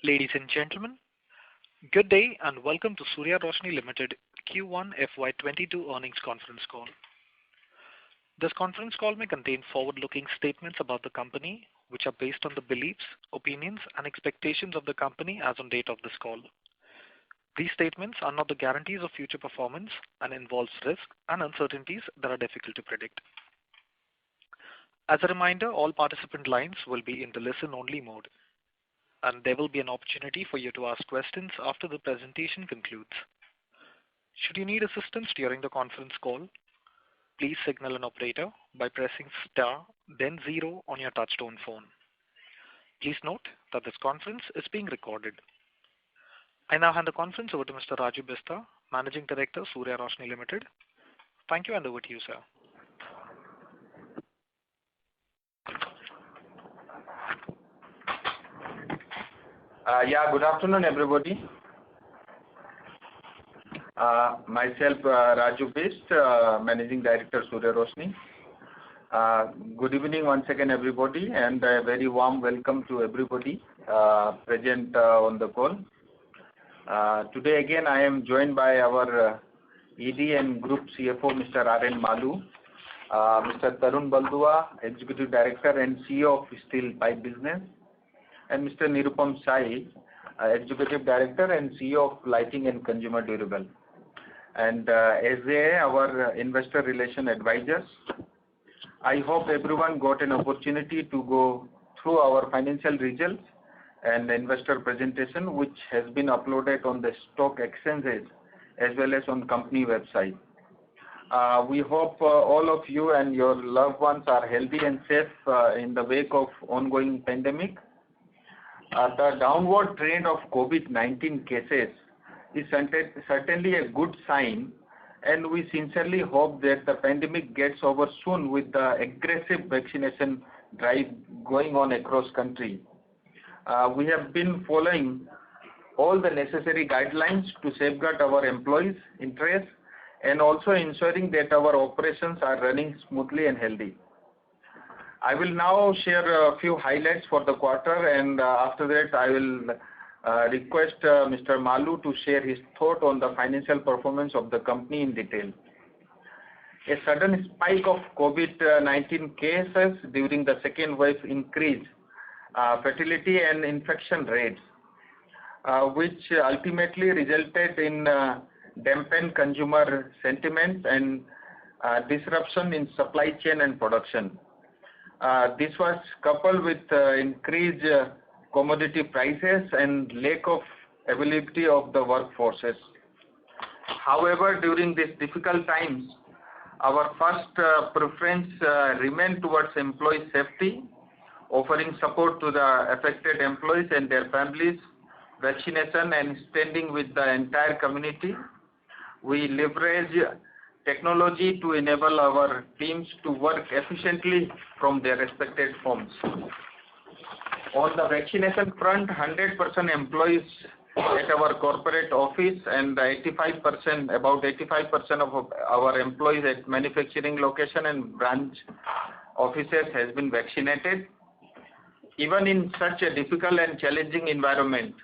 Ladies and gentlemen, good day and welcome to Surya Roshni Limited Q1 FY22 earnings conference call. This conference call may contain forward-looking statements about the company, which are based on the beliefs, opinions, and expectations of the company as on date of this call. These statements are not the guarantees of future performance and involves risks and uncertainties that are difficult to predict. As a reminder, all participant lines will be in the listen-only mode, and there will be an opportunity for you to ask questions after the presentation concludes. Should you need assistance during the conference call, please signal an operator by pressing star then 0 on your touchtone phone. Please note that this conference is being recorded. I now hand the conference over to Mr. Raju Bista, Managing Director, Surya Roshni Limited. Thank you, and over to you, sir. Good afternoon, everybody. Myself, Raju Bist, Managing Director, Surya Roshni. Good evening once again, everybody, and a very warm welcome to everybody present on the call. Today again, I am joined by our ED and Group CFO, Mr. R.N. Malu, Mr. Tarun Baldua, Executive Director and CEO of Steel Pipe Business, and Mr. Nirupam Sai, Executive Director and CEO of Lighting and Consumer Durable, and as our investor relation advisors. I hope everyone got an opportunity to go through our financial results and investor presentation, which has been uploaded on the stock exchanges as well as on company website. We hope all of you and your loved ones are healthy and safe in the wake of ongoing pandemic. The downward trend of COVID-19 cases is certainly a good sign, and we sincerely hope that the pandemic gets over soon with the aggressive vaccination drive going on across country. We have been following all the necessary guidelines to safeguard our employees' interests and also ensuring that our operations are running smoothly and healthy. I will now share a few highlights for the quarter, and after that I will request Mr. Malu to share his thought on the financial performance of the company in detail. A sudden spike of COVID-19 cases during the second wave increased fatality and infection rates, which ultimately resulted in dampened consumer sentiment and disruption in supply chain and production. This was coupled with increased commodity prices and lack of availability of the workforces. However, during these difficult times, our first preference remained towards employee safety, offering support to the affected employees and their families, vaccination, and standing with the entire community. We leverage technology to enable our teams to work efficiently from their respected homes. On the vaccination front, 100% employees at our corporate office and about 85% of our employees at manufacturing location and branch offices has been vaccinated. Even in such a difficult and challenging environment,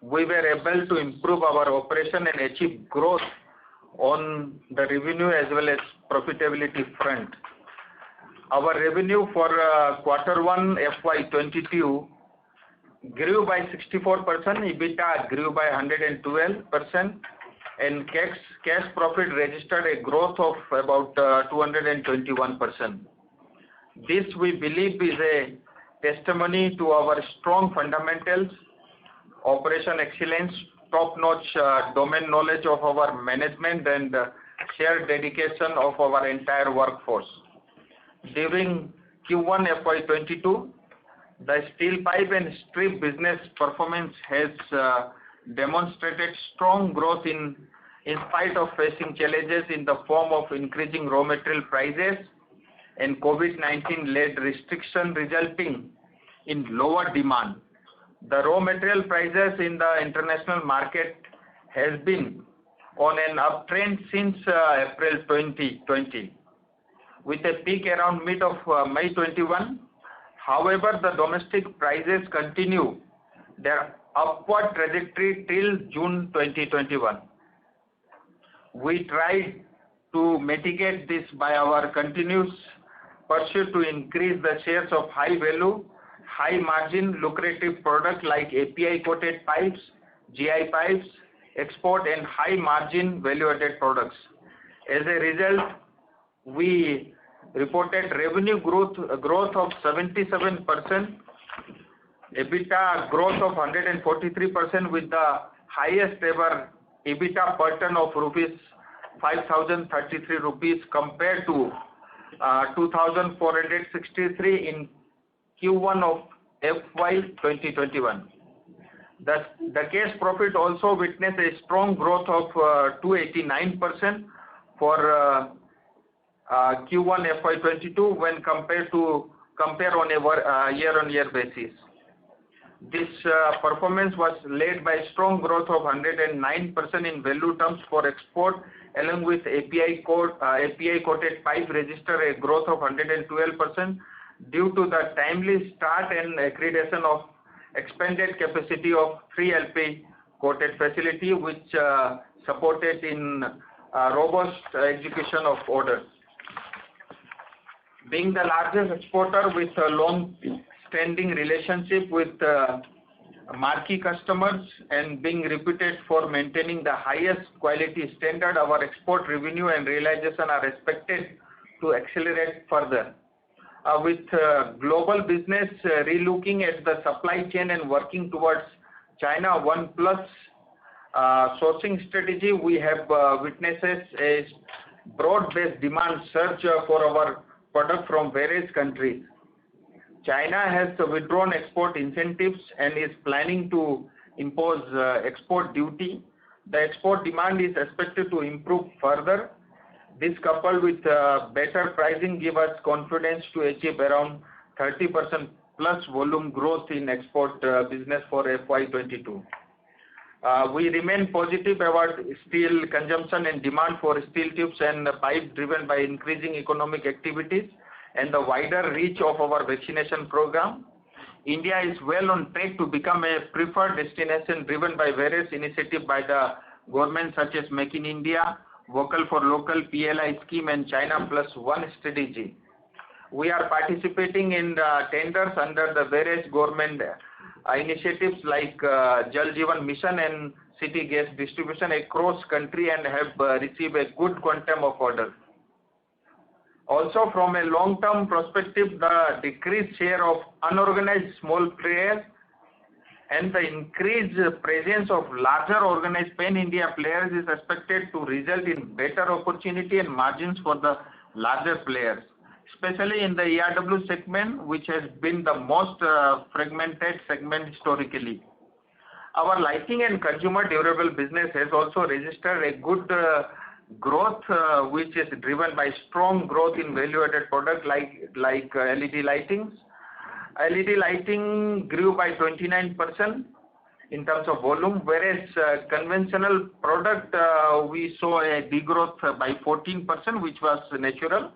we were able to improve our operation and achieve growth on the revenue as well as profitability front. Our revenue for Q1 FY22 grew by 64%, EBITDA grew by 112%, and cash profit registered a growth of about 221%. This, we believe, is a testimony to our strong fundamentals, operation excellence, top-notch domain knowledge of our management, and shared dedication of our entire workforce. During Q1 FY22, the steel pipe and strip business performance has demonstrated strong growth in spite of facing challenges in the form of increasing raw material prices and COVID-19 led restriction resulting in lower demand. The raw material prices in the international market has been on an uptrend since April 2020, with a peak around mid of May 21. However, the domestic prices continue their upward trajectory till June 2021. We tried to mitigate this by our continuous pursuit to increase the shares of high value, high margin, lucrative products like API coated pipes, GI pipes, export and high margin value added products. As a result, we reported revenue growth of 77%, EBITDA growth of 143% with the highest ever EBITDA per ton of rupees 5,033 rupees compared to 2,463 in Q1 of FY 2021. The case profit also witnessed a strong growth of 289% for Q1 FY 22 when compare on a year-on-year basis. This performance was led by strong growth of 109% in value terms for export, along with API coated pipe register a growth of 112% due to the timely start and accreditation of expanded capacity of 3LP coated facility, which supported in robust execution of orders. Being the largest exporter with a long-standing relationship with marquee customers and being reputed for maintaining the highest quality standard, our export revenue and realization are expected to accelerate further. With global business relooking at the supply chain and working towards China 1+ sourcing strategy, we have witnessed a broad-based demand surge for our product from various countries. China has withdrawn export incentives and is planning to impose export duty. The export demand is expected to improve further. This coupled with better pricing give us confidence to achieve around 30% plus volume growth in export business for FY 22. We remain positive about steel consumption and demand for steel tubes and pipes driven by increasing economic activities and the wider reach of our vaccination program. India is well on track to become a preferred destination driven by various initiatives by the government such as Make in India, Vocal for Local, PLI scheme and China Plus One strategy. We are participating in the tenders under the various government initiatives like Jal Jeevan Mission and city gas distribution across country and have received a good quantum of orders. Also, from a long-term perspective, the decreased share of unorganized small players and the increased presence of larger organized pan-India players is expected to result in better opportunity and margins for the larger players, especially in the ERW segment, which has been the most fragmented segment historically. Our lighting and consumer durable business has also registered a good growth, which is driven by strong growth in value-added products like LED lightings. LED lighting grew by 29% in terms of volume, whereas conventional product we saw a degrowth by 14%, which was natural.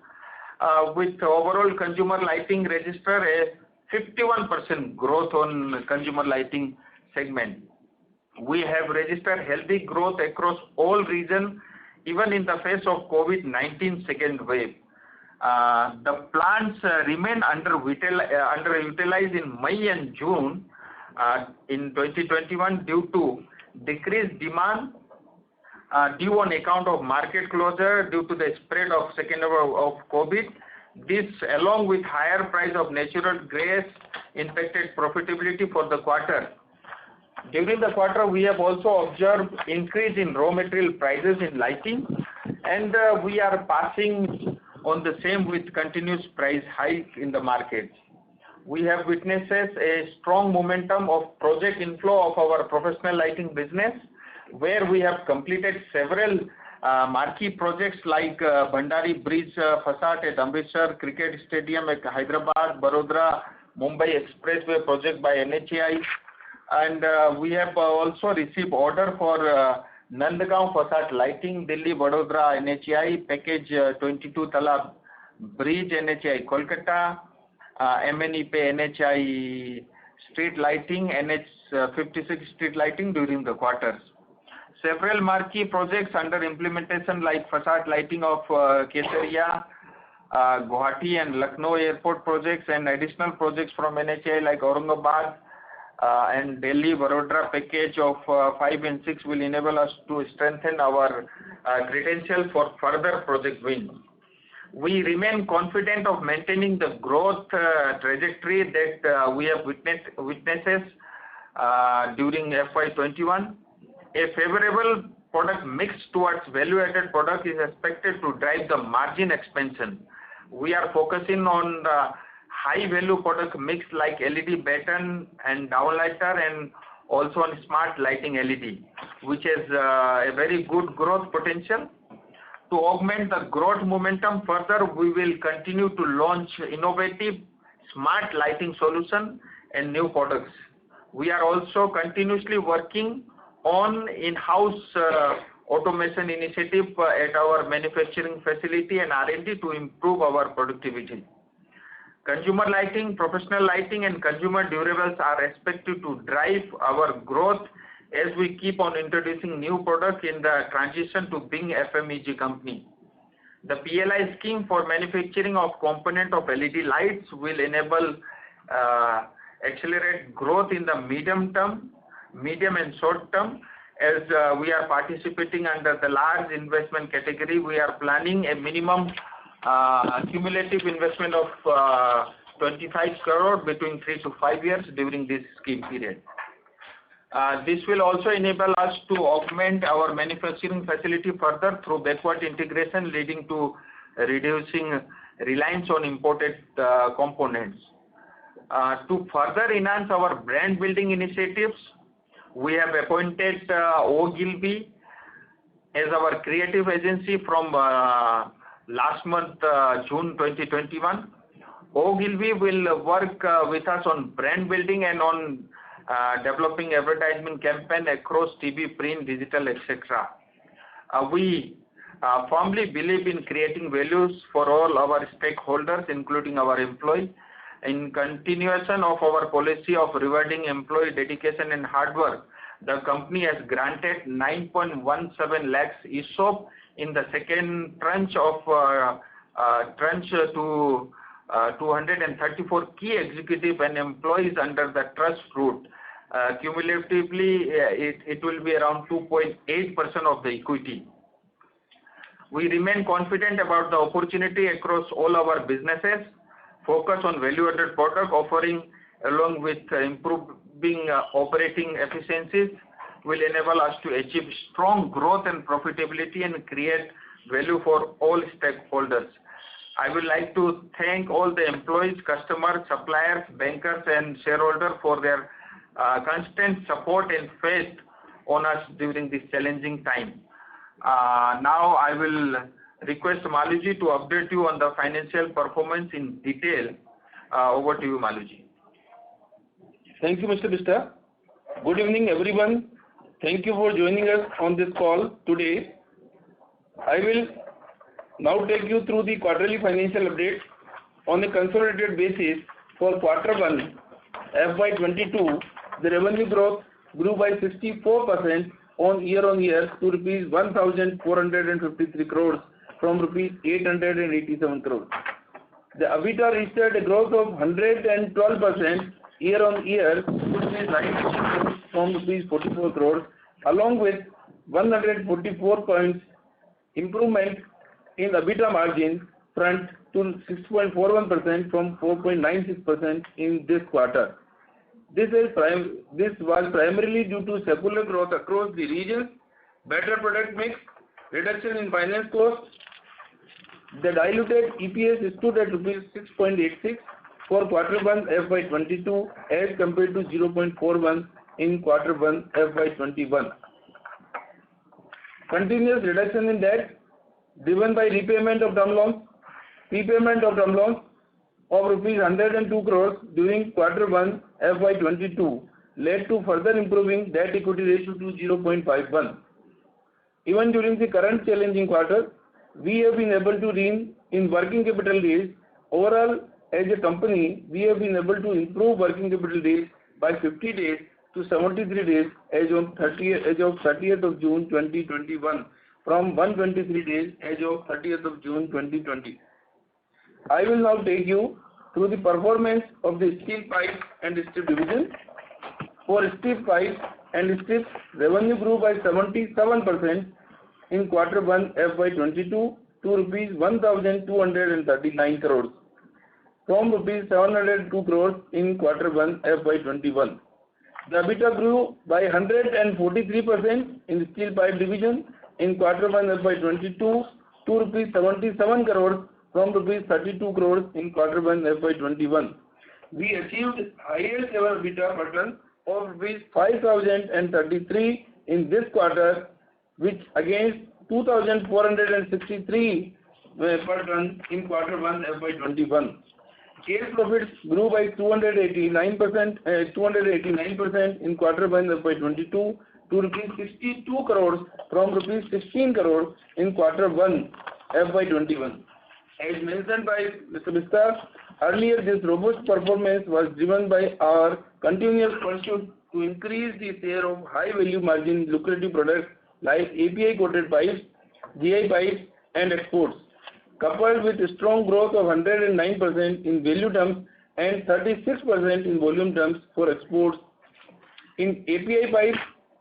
With overall consumer lighting register a 51% growth on consumer lighting segment. We have registered healthy growth across all regions, even in the face of COVID-19 second wave. The plants remain underutilized in May and June in 2021 due to decreased demand due on account of market closure due to the spread of second wave of COVID. This, along with higher price of natural gas, impacted profitability for the quarter. During the quarter, we have also observed increase in raw material prices in lighting, and we are passing on the same with continuous price hike in the market. We have witnessed a strong momentum of project inflow of our professional lighting business, where we have completed several marquee projects like Bhandari Bridge facade at Amritsar, Cricket Stadium at Hyderabad, Barodara, Mumbai Expressway project by NHAI, and we have also received order for Nandgaon facade lighting, Delhi Vadodara NHAI, package 22 Tala Bridge NHAI Kolkata, MNEP NHAI street lighting, 56 street lighting during the quarter. Several marquee projects under implementation like facade lighting of Kesaria, Guwahati and Lucknow airport projects, and additional projects from NHAI like Aurangabad and Delhi Vadodara package of 5 and 6 will enable us to strengthen our credential for further project wins. We remain confident of maintaining the growth trajectory that we have witnesses during FY21. A favorable product mix towards value-added product is expected to drive the margin expansion. We are focusing on the high-value product mix like LED batten and downlighter, and also on smart lighting LED, which has a very good growth potential. To augment the growth momentum further, we will continue to launch innovative smart lighting solutions and new products. We are also continuously working on in-house automation initiative at our manufacturing facility and R&D to improve our productivity. Consumer lighting, professional lighting and consumer durables are expected to drive our growth as we keep on introducing new products in the transition to being FMEG company. The PLI scheme for manufacturing of component of LED lights will enable accelerate growth in the medium and short term. As we are participating under the large investment category, we are planning a minimum cumulative investment of 25 crore between 3 to 5 years during this scheme period. This will also enable us to augment our manufacturing facility further through backward integration, leading to reducing reliance on imported components. To further enhance our brand building initiatives, we have appointed Ogilvy as our creative agency from last month, June 2021. Ogilvy will work with us on brand building and on developing advertisement campaign across TV, print, digital, etc. We firmly believe in creating values for all our stakeholders, including our employees. In continuation of our policy of rewarding employee dedication and hard work, the company has granted 9.17 lakhs ESOP in the second tranche of to 234 key executive and employees under the trust route. Cumulatively, it will be around 2.8% of the equity. We remain confident about the opportunity across all our businesses. Focus on value-added product offering along with improving operating efficiencies will enable us to achieve strong growth and profitability and create value for all stakeholders. I would like to thank all the employees, customers, suppliers, bankers and shareholders for their constant support and faith on us during this challenging time. Now I will request Maluji to update you on the financial performance in detail. Over to you, Maluji. Thank you, Mr. Bista. Good evening, everyone. Thank you for joining us on this call today. I will now take you through the quarterly financial update on a consolidated basis for Q1 FY22. The revenue growth grew by 64% on year-on-year to rupees 1,453 crores from rupees 887 crores. The EBITDA registered a growth of 112% year-on-year to rupees 90 crores from rupees 44 crores, along with 144 points improvement in EBITDA margin front to 6.41% from 4.96% in this quarter. This was primarily due to secular growth across the regions, better product mix, reduction in finance costs. The diluted EPS stood at rupees 6.86 for Q1 FY22 as compared to 0.41 in Q1 FY21. Continuous reduction in debt driven by repayment of term loans. Prepayment of term loans of rupees 102 crores during Q1 FY22 led to further improving debt equity ratio to 0.51. Even during the current challenging quarter, we have been able to rein in working capital days. Overall, as a company, we have been able to improve working capital days by 50 days to 73 days as of 30th of June 2021 from 123 days as of 30th of June 2020. I will now take you through the performance of the steel pipe and strip division. For steel pipe and strips, revenue grew by 77% in Q1 FY22 to rupees 1,239 crores from rupees 702 crores in Q1 FY21. The EBITDA grew by 143% in the steel pipe division in Q1 FY22 to rupees 77 crores from rupees 32 crores in Q1 FY21. We achieved highest ever EBITDA per ton of rupees 5,033 in this quarter, which against 2,463 per ton in Q1 FY21. Case profits grew by 289% in Q1 FY22 to rupees 62 crores from rupees 16 crores in Q1 FY21. As mentioned by Mr. Bistar earlier, this robust performance was driven by our continuous pursuit to increase the share of high value margin lucrative products like API coated pipes, GI pipes and exports, coupled with a strong growth of 109% in value terms and 36% in volume terms for exports. In API pipes,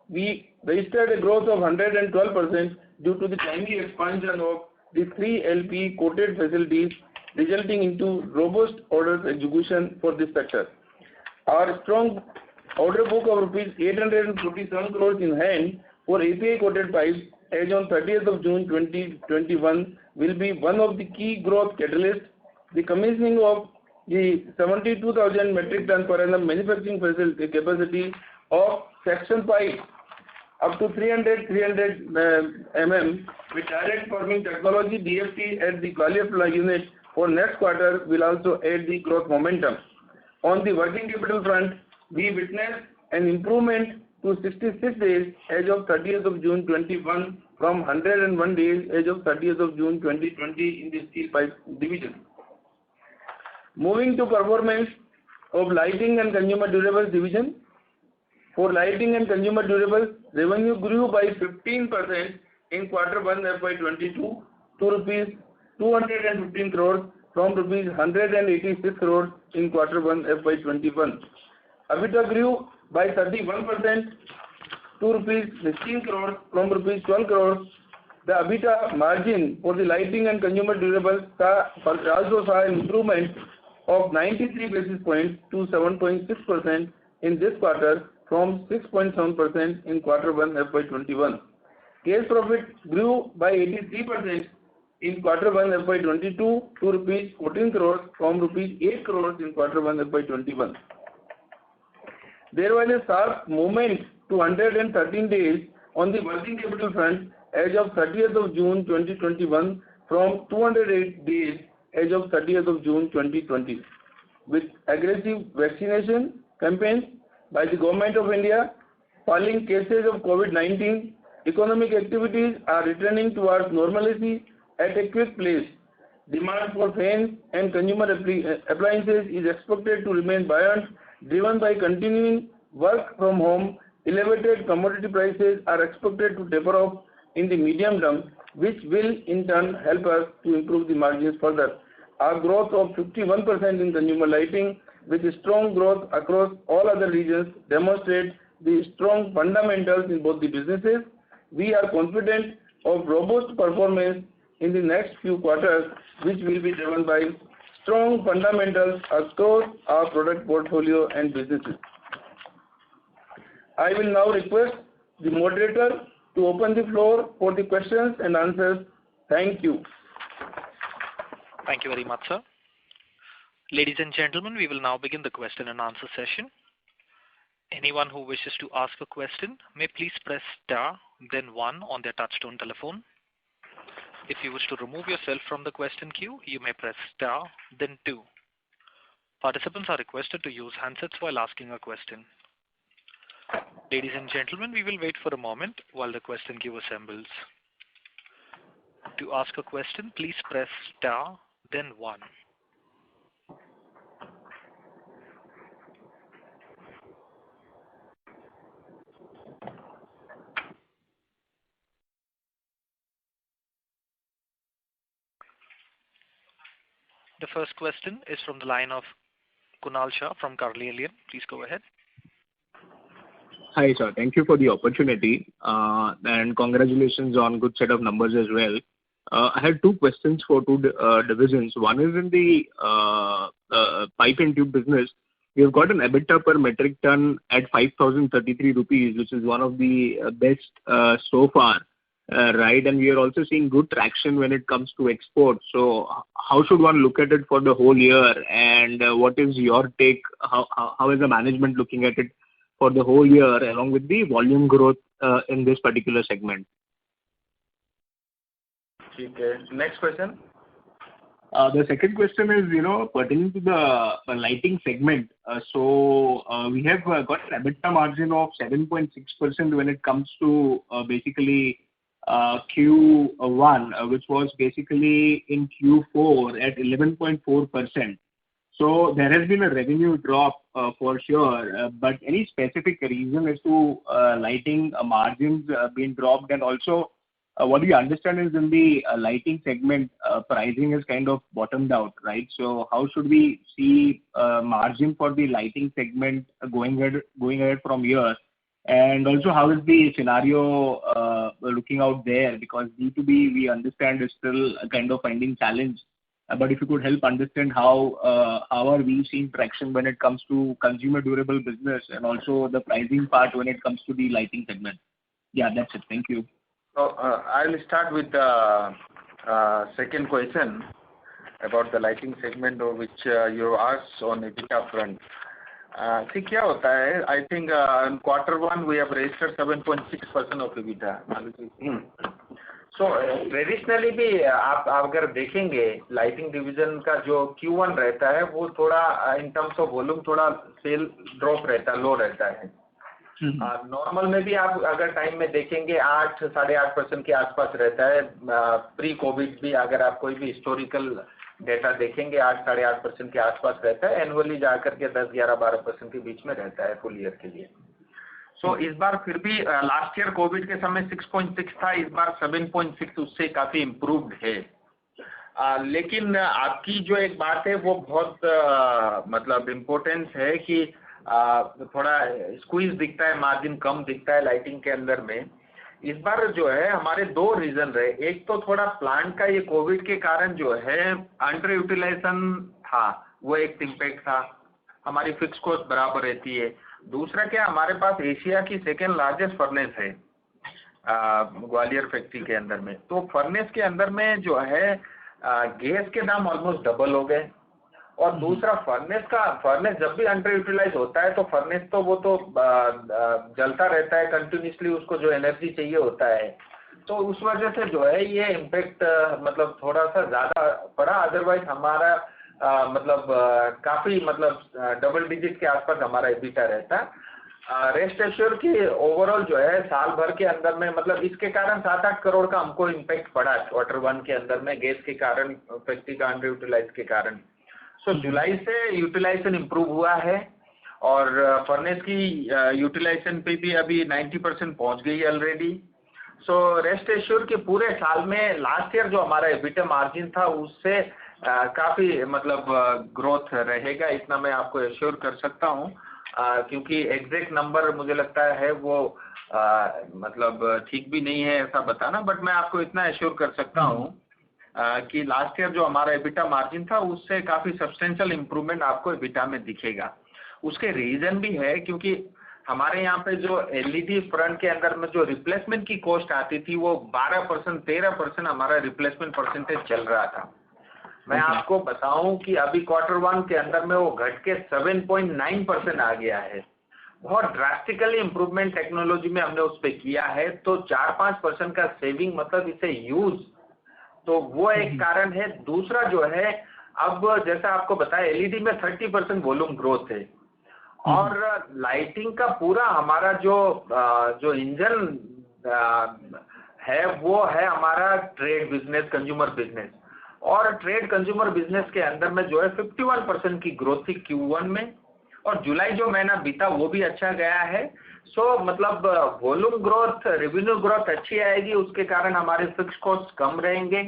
we registered a growth of 112% due to the timely expansion of the 3 LP coated facilities, resulting into robust orders execution for this sector. Our strong order book of rupees 847 crores in hand for API coated pipes as on 30th of June 2021 will be one of the key growth catalysts. The commissioning of the 72,000 metric ton per annum manufacturing facility capacity of section pipe up to 300 mm with direct forming technology DFT at the Gwalior unit for next quarter will also add the growth momentum. On the working capital front, we witnessed an improvement to 66 days as of 30th of June 2021 from 101 days as of 30th of June 2020 in the steel pipe division. Moving to performance of lighting and consumer durables division. For lighting and consumer durables, revenue grew by 15% in Q1 FY22 to rupees 215 crores from rupees 186 crores in Q1 FY21. EBITDA grew by 31% to rupees 16 crores from rupees 12 crores. The EBITDA margin for the lighting and consumer durables also saw an improvement of 93 basis points to 7.6% in this quarter from 6.7% in Q1 FY21. Case profit grew by 83% in Q1 FY22 to rupees 14 crores from rupees 8 crores in Q1 FY21. There was a sharp movement to 113 days on the working capital front as of 30th of June 2021 from 208 days as of 30th of June 2020. With aggressive vaccination campaigns by the Government of India, falling cases of COVID-19, economic activities are returning towards normalcy at a quick pace. Demand for fans and consumer appliances is expected to remain buoyant, driven by continuing work from home. Elevated commodity prices are expected to taper off in the medium term, which will in turn help us to improve the margins further. Our growth of 51% in consumer lighting with strong growth across all other regions demonstrates the strong fundamentals in both the businesses. We are confident of robust performance in the next few quarters, which will be driven by strong fundamentals across our product portfolio and businesses. I will now request the moderator to open the floor for the questions and answers. Thank you. Thank you very much, sir. Ladies and gentlemen, we will now begin the question and answer session. Anyone who wishes to ask a question may please press star, then 1 on their touchtone telephone. If you wish to remove yourself from the question queue, you may press star, then 2. Participants are requested to use handsets while asking a question. Ladies and gentlemen, we will wait for a moment while the question queue assembles. To ask a question, please press star, then 1. The first question is from the line of Kunal Shah from Carnelian. Please go ahead. Hi, sir. Thank you for the opportunity, and congratulations on good set of numbers as well. I had two questions for two divisions. One is in the pipe and tube business. We've got an EBITDA per metric ton at 5,033 rupees, which is one of the best so far, right? And we are also seeing good traction when it comes to export. So how should one look at it for the whole year? And what is your take? How is the management looking at it for the whole year, along with the volume growth in this particular segment? Okay. Next question. The second question is, pertaining to the lighting segment. We have got an EBITDA margin of 7.6% when it comes to basically Q1, which was basically in Q4 at 11.4%. So there has been a revenue drop for sure, but any specific reason as to lighting margins being dropped? And also, what we understand is in the lighting segment, pricing is kind of bottomed out, right? So how should we see margin for the lighting segment going ahead from here? And also, how is the scenario looking out there? Because B2B, we understand, is still kind of finding challenge. But if you could help understand how are we seeing traction when it comes to consumer durable business and also the pricing part when it comes to the lighting segment. Yeah, that's it. Thank you. So I will start with the second question about the lighting segment, or which you asked on EBITDA front. See, क्या होता है? I think in Q1 we have registered 7.6% of EBITDA. So traditionally भी आप अगर देखेंगे lighting division का जो Q1 रहता है वो थोड़ा इन टर्म्स ऑफ वॉल्यूम थोड़ा सेल ड्रॉप रहता है, लो रहता है. नॉर्मल में भी आप अगर टाइम में देखेंगे 8-8.5% के आसपास रहता है. प्री कोविड भी अगर आप कोई भी हिस्टोरिकल डेटा देखेंगे 8-8.5% के आसपास रहता है. एनुअली जाकर के 10-11-12% के बीच में रहता है फुल ईयर के लिए. सो इस बार फिर भी लास्ट ईयर कोविड के समय 6.6 था, इस बार 7.6 उससे काफी इम्प्रूव्ड है. लेकिन आपकी जो एक बात है वो बहुत मतलब इम्पोर्टेंस है कि थोड़ा स्क्वीज दिखता है, मार्जिन कम दिखता है लाइटिंग के अंदर में. इस बार जो है हमारे दो रीजन रहे. एक तो थोड़ा प्लांट का ये कोविड के कारण जो है अंडर यूटिलाइजेशन था, वो एक इम्पैक्ट था. हमारी फिक्स कॉस्ट बराबर रहती है. दूसरा क्या, हमारे पास एशिया की सेकेंड लार्जेस्ट फर्नेस है ग्वालियर फैक्ट्री के अंदर में. तो फर्नेस के अंदर में जो है गैस के दाम ऑलमोस्ट डबल हो गए. और दूसरा फर्नेस जब भी अंडर यूटिलाइज होता है तो फर्नेस तो वो तो जलता रहता है कंटिन्यूसली, उसको जो एनर्जी चाहिए होता है. तो उस वजह से जो है ये इम्पैक्ट मतलब थोड़ा सा ज़्यादा पड़ा. अदरवाइज हमारा मतलब काफ़ी मतलब डबल डिजिट के आसपास हमारा EBITDA रहता है. रेस्ट एश्योर की ओवरऑल जो है साल भर के अंदर में मतलब इसके कारण 7-8 करोड़ का हमको इम्पैक्ट पड़ा Q1 के अंदर में गैस के कारण, फैक्ट्री का अंडर यूटिलाइज के कारण. सो जुलाई से यूटिलाइजेशन इम्प्रूव हुआ है और फर्नेस की यूटिलाइजेशन पे भी अभी 90% पहुंच गई है ऑलरेडी. सो रेस्ट एश्योर के पूरे साल में लास्ट ईयर जो हमारा EBITDA मार्जिन था उससे काफ़ी मतलब ग्रोथ रहेगा, इतना मैं आपको एश्योर कर सकता हूँ. क्योंकि एग्जैक्ट नंबर मुझे लगता है वो मतलब ठीक भी नहीं है ऐसा बताना, बट मैं आपको इतना एश्योर कर सकता हूँ कि लास्ट ईयर जो हमारा EBITDA मार्जिन था उससे काफ़ी सब्सटेंशियल इम्प्रूवमेंट आपको EBITDA में दिखेगा. उसके रीज़न भी है क्योंकि हमारे यहाँ पे जो LED फ्रंट के अंदर में जो रिप्लेसमेंट की कॉस्ट आती थी वो 12%, 13% हमारा रिप्लेसमेंट परसेंटेज चल रहा था. मैं आपको बताऊं कि अभी Q1 के अंदर में वो घट के 7.9% आ गया है. बहुत ड्रास्टिकली इम्प्रूवमेंट टेक्नोलॉजी में हमने उस पर किया है. तो 4-5% का सेविंग मतलब इसे यूज, तो वो एक कारण है. दूसरा जो है अब जैसा आपको बताया LED में 30% वॉल्यूम ग्रोथ है और लाइटिंग का पूरा हमारा जो इंजन है वो है हमारा ट्रेड बिजनेस, कंज्यूमर बिजनेस. और ट्रेड कंज्यूमर बिजनेस के अंदर में जो है 51% की ग्रोथ थी Q1 में. और जुलाई जो महीना बीता वो भी अच्छा गया है. सो मतलब वॉल्यूम ग्रोथ, रेवेन्यू ग्रोथ अच्छी आएगी, उसके कारण हमारे फिक्स कॉस्ट कम रहेंगे,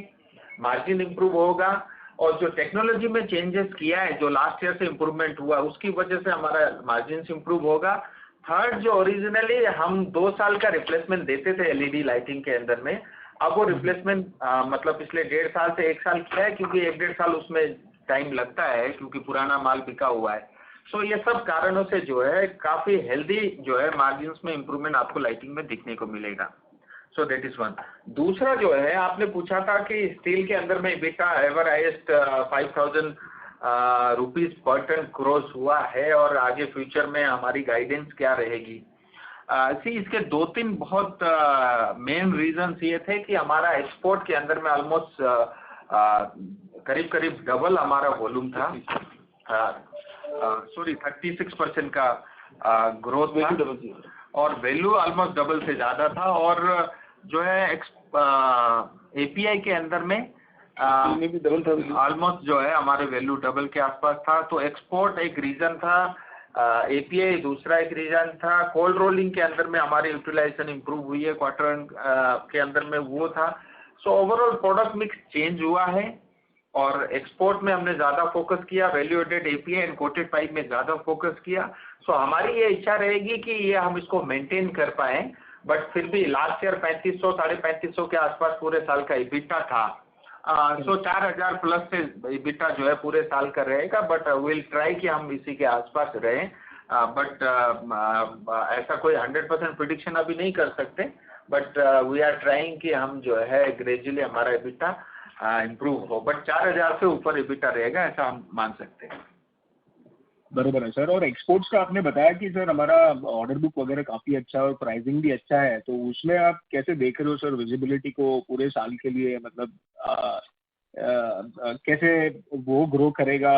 मार्जिन इंप्रूव होगा और जो टेक्नोलॉजी में चेंजेस किया है, जो लास्ट ईयर से इम्प्रूवमेंट हुआ, उसकी वजह से हमारा मार्जिन इम्प्रूव होगा। थर्ड, जो ओरिजिनली हम 2 साल का रिप्लेसमेंट देते थे एलईडी लाइटिंग के अंदर में, अब वो रिप्लेसमेंट मतलब पिछले 1.5 साल से 1 साल किया है, क्योंकि 1-1.5 साल उसमें टाइम लगता है, क्योंकि पुराना माल बिका हुआ है। सो ये सब कारणों से जो है काफ़ी हेल्दी जो है मार्जिन में इम्प्रूवमेंट आपको लाइटिंग में दिखने को मिलेगा। So that is one. दूसरा जो है, आपने पूछा था कि स्टील के अंदर में EBITDA एवर हाईएस्ट 5,000 रुपीज पर टन क्रॉस हुआ है, और आगे फ्यूचर में हमारी गाइडेंस क्या रहेगी। इसके 2-3 बहुत मेन रीजंस ये थे कि हमारा एक्सपोर्ट के अंदर में ऑलमोस्ट करीब करीब डबल हमारा वॉल्यूम था, 36% का ग्रोथ था, और वैल्यू ऑलमोस्ट डबल से ज़्यादा था। और जो है एपीआई के अंदर में भी डबल था, ऑलमोस्ट जो है हमारे वैल्यू डबल के आसपास था। तो एक्सपोर्ट एक रीजन था, एपीआई दूसरा एक रीजन था। कोल्ड रोलिंग के अंदर में हमारी यूटिलाइजेशन इंप्रूव हुई है क्वार्टर के अंदर में, वो था। So overall product mix change हुआ है, और एक्सपोर्ट में हमने ज़्यादा फोकस किया, value added API and coated pipe में ज़्यादा फोकस किया। सो हमारी ये इच्छा रहेगी कि ये हम इसको मेंटेन कर पाएँ, बट फिर भी लास्ट ईयर 3500 3,500 के आसपास पूरे साल का EBITDA था। सो 4,000 प्लस से EBITDA जो है पूरे साल का रहेगा, बट विल ट्राई कि हम इसी के आसपास रहें। बट ऐसा कोई 100% प्रिडिक्शन अभी नहीं कर सकते, बट वी आर ट्राइंग कि हम जो है ग्रेजुअली हमारा EBITDA इम्प्रूव हो, बट 4,000 से ऊपर EBITDA रहेगा, ऐसा हम मान सकते हैं। बरोबर है सर। और एक्सपोर्ट्स का आपने बताया कि सर हमारा ऑर्डर बुक वगैरह काफ़ी अच्छा है और प्राइसिंग भी अच्छा है, तो उसमें आप कैसे देख रहे हो सर विजिबिलिटी को पूरे साल के लिए, मतलब कैसे वो ग्रो करेगा?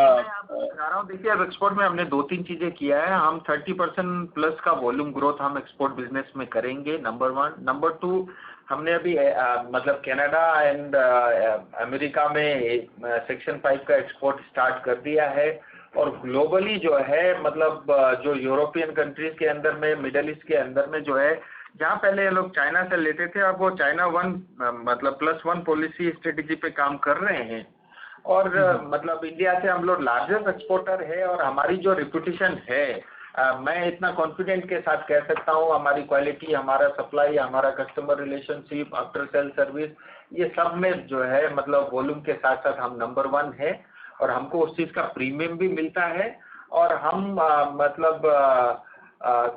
देखिए, अब एक्सपोर्ट में हमने 2-3 चीज़ें किया है। हम 30% प्लस का वॉल्यूम ग्रोथ हम एक्सपोर्ट बिजनेस में करेंगे, नंबर 1। नंबर 2, हमने अभी मतलब कनाडा एंड अमेरिका में सेक्शन 5 का एक्सपोर्ट स्टार्ट कर दिया है, और ग्लोबली जो है मतलब जो यूरोपियन कंट्रीज के अंदर में, मिडल ईस्ट के अंदर में जो है, जहाँ पहले ये लोग चाइना से लेते थे, अब वो चाइना 1 मतलब +1 पॉलिसी स्ट्रेटेजी पे काम कर रहे हैं। और मतलब इंडिया से हम लोग लार्जेस्ट एक्सपोर्टर है, और हमारी जो रिपुटेशन है, मैं इतना कॉन्फिडेंट के साथ कह सकता हूँ, हमारी क्वालिटी, हमारा सप्लाई, हमारा customer relationship, after sale service, ये सब में जो है मतलब वॉल्यूम के साथ साथ हम नंबर 1 है, और हमको उस चीज़ का प्रीमियम भी मिलता है। और हम मतलब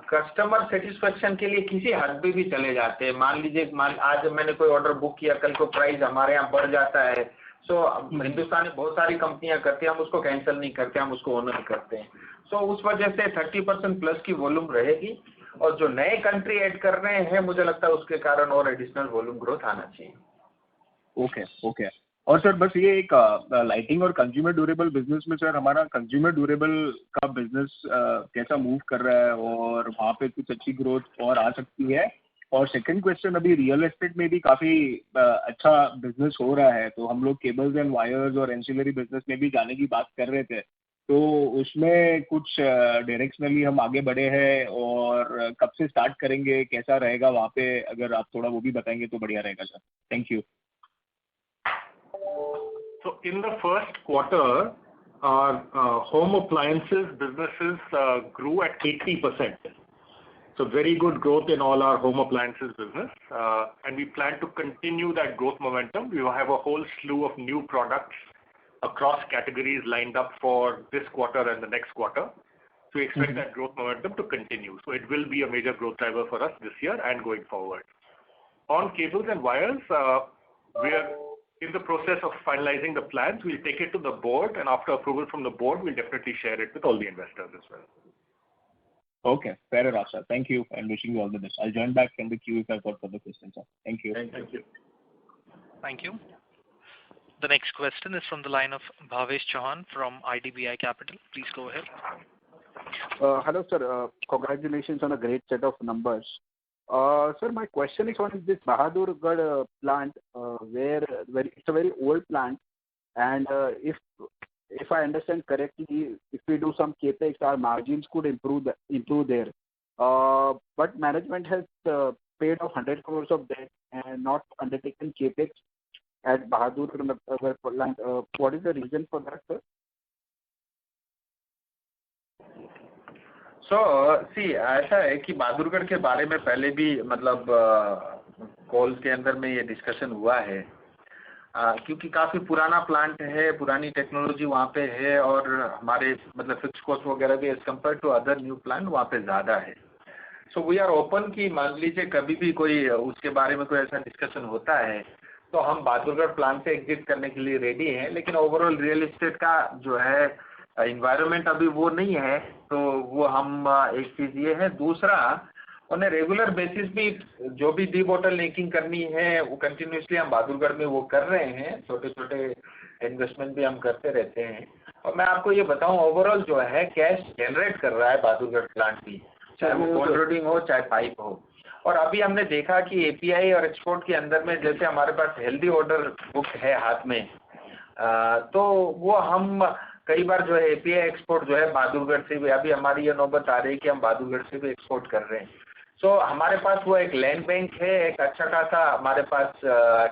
कस्टमर सेटिस्फेक्शन के लिए किसी हद पे भी चले जाते हैं। मान लीजिए, आज मैंने कोई ऑर्डर बुक किया, कल को प्राइस हमारे यहाँ बढ़ जाता है, सो हिंदुस्तान में बहुत सारी कंपनियां करती हैं, हम उसको कैंसिल नहीं करते, हम उसको ऑनर करते हैं। सो उस वजह से 30% प्लस की वॉल्यूम रहेगी, और जो नए कंट्री ऐड कर रहे हैं, मुझे लगता है उसके कारण और एडिशनल वॉल्यूम ग्रोथ आना चाहिए। ओके। और सर बस ये एक लाइटिंग और कंज्यूमर ड्यूरेबल बिजनेस में सर हमारा कंज्यूमर ड्यूरेबल का बिजनेस कैसा मूव कर रहा है, और वहाँ पे कुछ अच्छी ग्रोथ और आ सकती है? और सेकंड क्वेश्चन, अभी रियल एस्टेट में भी काफ़ी अच्छा बिजनेस हो रहा है, तो हम लोग केबल्स एंड वायर्स और एंसिलरी बिजनेस में भी जाने की बात कर रहे थे, तो उसमें कुछ डायरेक्शनली हम आगे बढ़े हैं, और कब से स्टार्ट करेंगे, कैसा रहेगा वहाँ पे? अगर आप थोड़ा वो भी बताएंगे तो बढ़िया रहेगा sir. Thank you. So in the first quarter, our home appliances businesses grew at 80%. So very good growth in all our home appliances business, and we plan to continue that growth momentum. We will have a whole slew of new products across categories lined up for this quarter and the next quarter. So we expect that growth momentum to continue. So it will be a major growth driver for us this year and going forward. On cables and wires, we are in the process of finalizing the plans. We'll take it to the board, and after approval from the board, we'll definitely share it with all the investors as well. Okay, fair enough, sir. Thank you, and wishing you all the best. I'll join back in the queue if I've got further questions, sir. Thank you. Thank you. Thank you. The next question is from the line of Bhavesh Chauhan from IDBI Capital. Please go ahead. Hello, sir. Congratulations on a great set of numbers. Sir, my question is on this Bahadurgarh plant, where it's a very old plant, and if I understand correctly, if we do some capex, our margins could improve there. But management has paid off 100 crores of debt and not undertaken capex. at Bahadurgarh plant. What is the reason for that, sir? ऐसा है कि बहादुरगढ़ के बारे में पहले भी मतलब call के अंदर में ये डिस्कशन हुआ है, क्योंकि काफ़ी पुराना प्लांट है, पुरानी टेक्नोलॉजी वहाँ पे है और हमारे मतलब फिक्स कॉस्ट वगैरह भी as compare to other new plant वहाँ पे ज़्यादा है। सो वी आर ओपन कि मान लीजिए कभी भी कोई उसके बारे में कोई ऐसा डिस्कशन होता है तो हम बहादुरगढ़ प्लांट से एग्जिट करने के लिए रेडी हैं, लेकिन ओवरऑल रियल एस्टेट का जो है इन्वायरमेंट अभी वो नहीं है, तो वो हम एक चीज़ ये है। दूसरा, उन्हें रेगुलर बेसिस भी जो भी डी बोटलनेकिंग करनी है वो कंटिन्यूसली हम बहादुरगढ़ में वो कर रहे हैं, छोटे छोटे इन्वेस्टमेंट भी हम करते रहते हैं। और मैं आपको ये बताऊं, ओवरऑल जो है कैश जनरेट कर रहा है बहादुरगढ़ प्लांट भी, चाहे वो कोल्ड रोडिंग हो चाहे पाइप हो। और अभी हमने देखा कि एपीआई और एक्सपोर्ट के अंदर में जैसे हमारे पास हेल्दी ऑर्डर बुक है हाथ में, तो वो हम कई बार जो है एपीआई एक्सपोर्ट जो है बहादुरगढ़ से भी, अभी हमारी ये नौबत आ रही है कि हम बहादुरगढ़ से भी एक्सपोर्ट कर रहे हैं। सो हमारे पास वो एक लैंड बैंक है, एक अच्छा खासा हमारे पास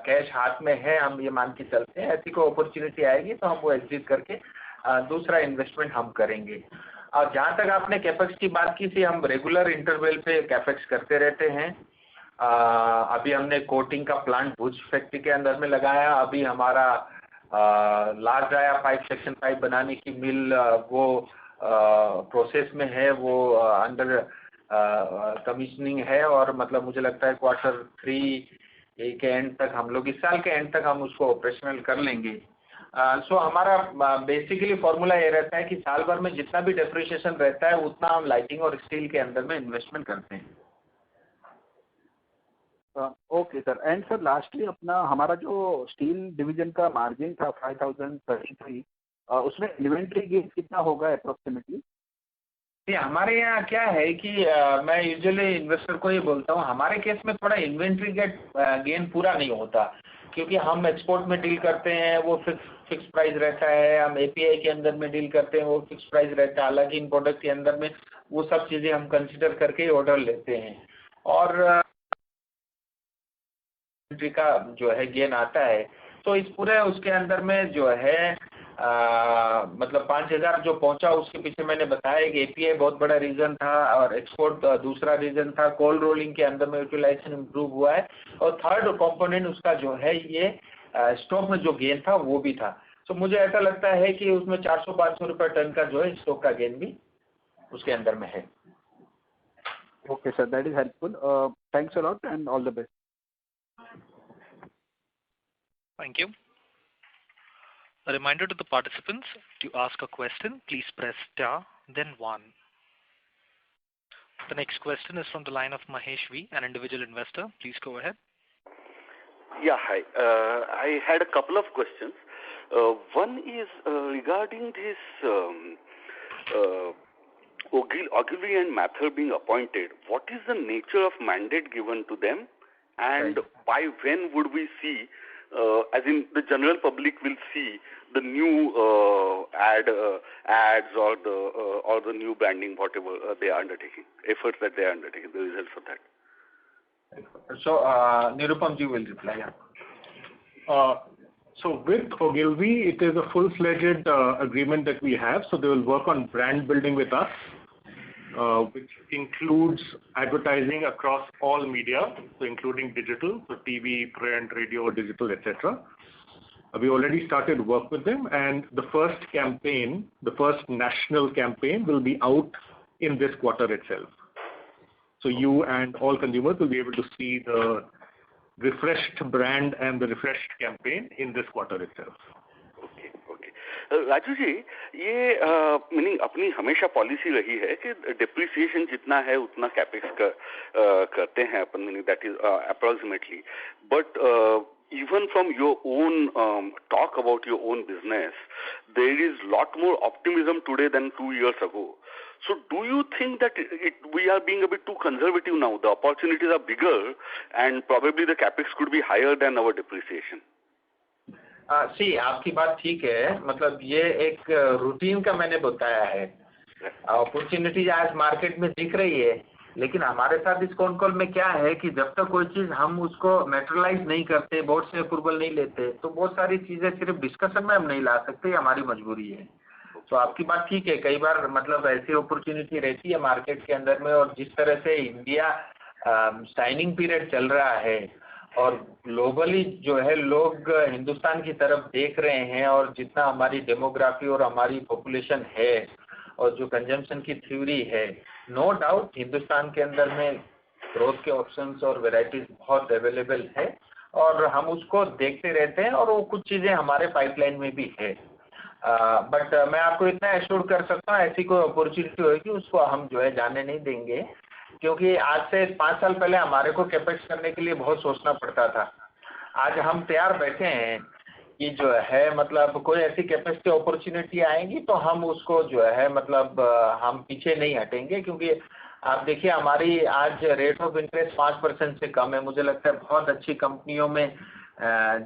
कैश हाथ में है, हम ये मान के चलते हैं ऐसी कोई अपॉर्चुनिटी आएगी तो हम वो एग्जिट करके दूसरा इन्वेस्टमेंट हम करेंगे। और जहाँ तक आपने कैपेक्स की बात की थी, हम रेगुलर इंटरवल पे कैपेक्स करते रहते हैं। अभी हमने कोटिंग का प्लांट भुज फैक्ट्री के अंदर में लगाया, अभी हमारा large dia pipe section pipe बनाने की मिल वो प्रोसेस में है, वो अंडर कमीशनिंग है और मतलब मुझे लगता है Q3 के एंड तक हम लोग, इस साल के एंड तक हम उसको ऑपरेशनल कर लेंगे। सो हमारा बेसिकली फॉर्मूला ये रहता है कि साल भर में जितना भी डेप्रिसिएशन रहता है उतना हम लाइटिंग और स्टील के अंदर में इन्वेस्टमेंट करते हैं। Okay sir. And sir lastly अपना हमारा जो स्टील डिवीजन का मार्जिन था 5033, उसमें इन्वेंट्री गेन कितना होगा अप्रोक्सीमेटली? हमारे यहाँ क्या है कि मैं यूजुअली इन्वेस्टर को ये बोलता हूँ, हमारे केस में थोड़ा इन्वेंट्री गेन पूरा नहीं होता, क्योंकि हम एक्सपोर्ट में डील करते हैं वो फिक्स प्राइस रहता है, हम एपीआई के अंदर में डील करते हैं वो फिक्स प्राइस रहता है, हालांकि इन प्रोडक्ट के अंदर में वो सब चीज़ें हम कंसिडर करके ही ऑर्डर लेते हैं। और इन्वेंट्री का जो है गेन आता है, तो इस पूरे उसके अंदर में जो है मतलब 5000 जो पहुंचा उसके पीछे मैंने बताया कि एपीआई बहुत बड़ा रीज़न था और एक्सपोर्ट दूसरा रीज़न था। कोल्ड रोलिंग के अंदर में यूटिलाइजेशन इम्प्रूव हुआ है और थर्ड कंपोनेंट उसका जो है ये स्टॉक में जो गेन था वो भी था। तो मुझे ऐसा लगता है कि उसमें 400-500 रुपये टन का जो है स्टॉक का गेन भी उसके अंदर में है। Okay sir, that is helpful. Thanks a lot and all the best. Thank you. A reminder to the participants, to ask a question, please press star, then 1. The next question is from the line of Mahesh V, an individual investor. Please go ahead. Yeah, hi. I had a couple of questions. One is regarding this Ogilvy and Mather being appointed. What is the nature of mandate given to them, and by when would we see, as in the general public will see the new ads or the new branding, whatever they are undertaking, efforts that they are undertaking, the results of that? So Nirupam ji will reply. So with Ogilvy, it is a full-fledged agreement that we have. So they will work on brand building with us, which includes advertising across all media, so including digital, so TV, print, radio, digital, etc. We already started work with them, and the first campaign, the first national campaign, will be out in this quarter itself. So you and all consumers will be able to see the refreshed brand and the refreshed campaign in this quarter itself. Okay, okay. Raju ji, ये meaning अपनी हमेशा policy रही है कि depreciation जितना है उतना capex करते हैं अपन, meaning that is approximately, but even from your own talk about your own business, there is lot more optimism today than 2 years ago. So do you think that we are being a bit too conservative now? The opportunities are bigger and probably the capex could be higher than our depreciation. सी आपकी बात ठीक है, मतलब ये एक routine का मैंने बताया है। अपॉर्चुनिटीज आज मार्केट में दिख रही है, लेकिन हमारे साथ इस कॉन कॉल में क्या है कि जब तक कोई चीज हम उसको मैटेरियलाइज नहीं करते, बोर्ड से अप्रूवल नहीं लेते, तो बहुत सारी चीजें सिर्फ डिस्कशन में हम नहीं ला सकते, ये हमारी मजबूरी है। तो आपकी बात ठीक है, कई बार मतलब ऐसी अपॉर्चुनिटी रहती है मार्केट के अंदर में, और जिस तरह से इंडिया शाइनिंग पीरियड चल रहा है और ग्लोबली जो है लोग हिंदुस्तान की तरफ देख रहे हैं, और जितना हमारी डेमोग्राफी और हमारी पॉपुलेशन है और जो कंजम्पशन की थ्योरी है, नो डाउट हिंदुस्तान के अंदर में ग्रोथ के ऑप्शंस और वेराइटीज बहुत अवेलेबल है, और हम उसको देखते रहते हैं, और वो कुछ चीज़ें हमारे पाइपलाइन में भी है। बट मैं आपको इतना एश्योर कर सकता हूँ, ऐसी कोई अपॉर्चुनिटी होगी उसको हम जो है जाने नहीं देंगे, क्योंकि आज से 5 साल पहले हमारे को कैपेक्स करने के लिए बहुत सोचना पड़ता था। आज हम तैयार बैठे हैं कि जो है मतलब कोई ऐसी कैपेसिटी अपॉर्चुनिटी आएंगी तो हम उसको जो है मतलब हम पीछे नहीं हटेंगे, क्योंकि आप देखिए हमारी आज रेट ऑफ इंटरेस्ट 5% से कम है। मुझे लगता है बहुत अच्छी कंपनियों में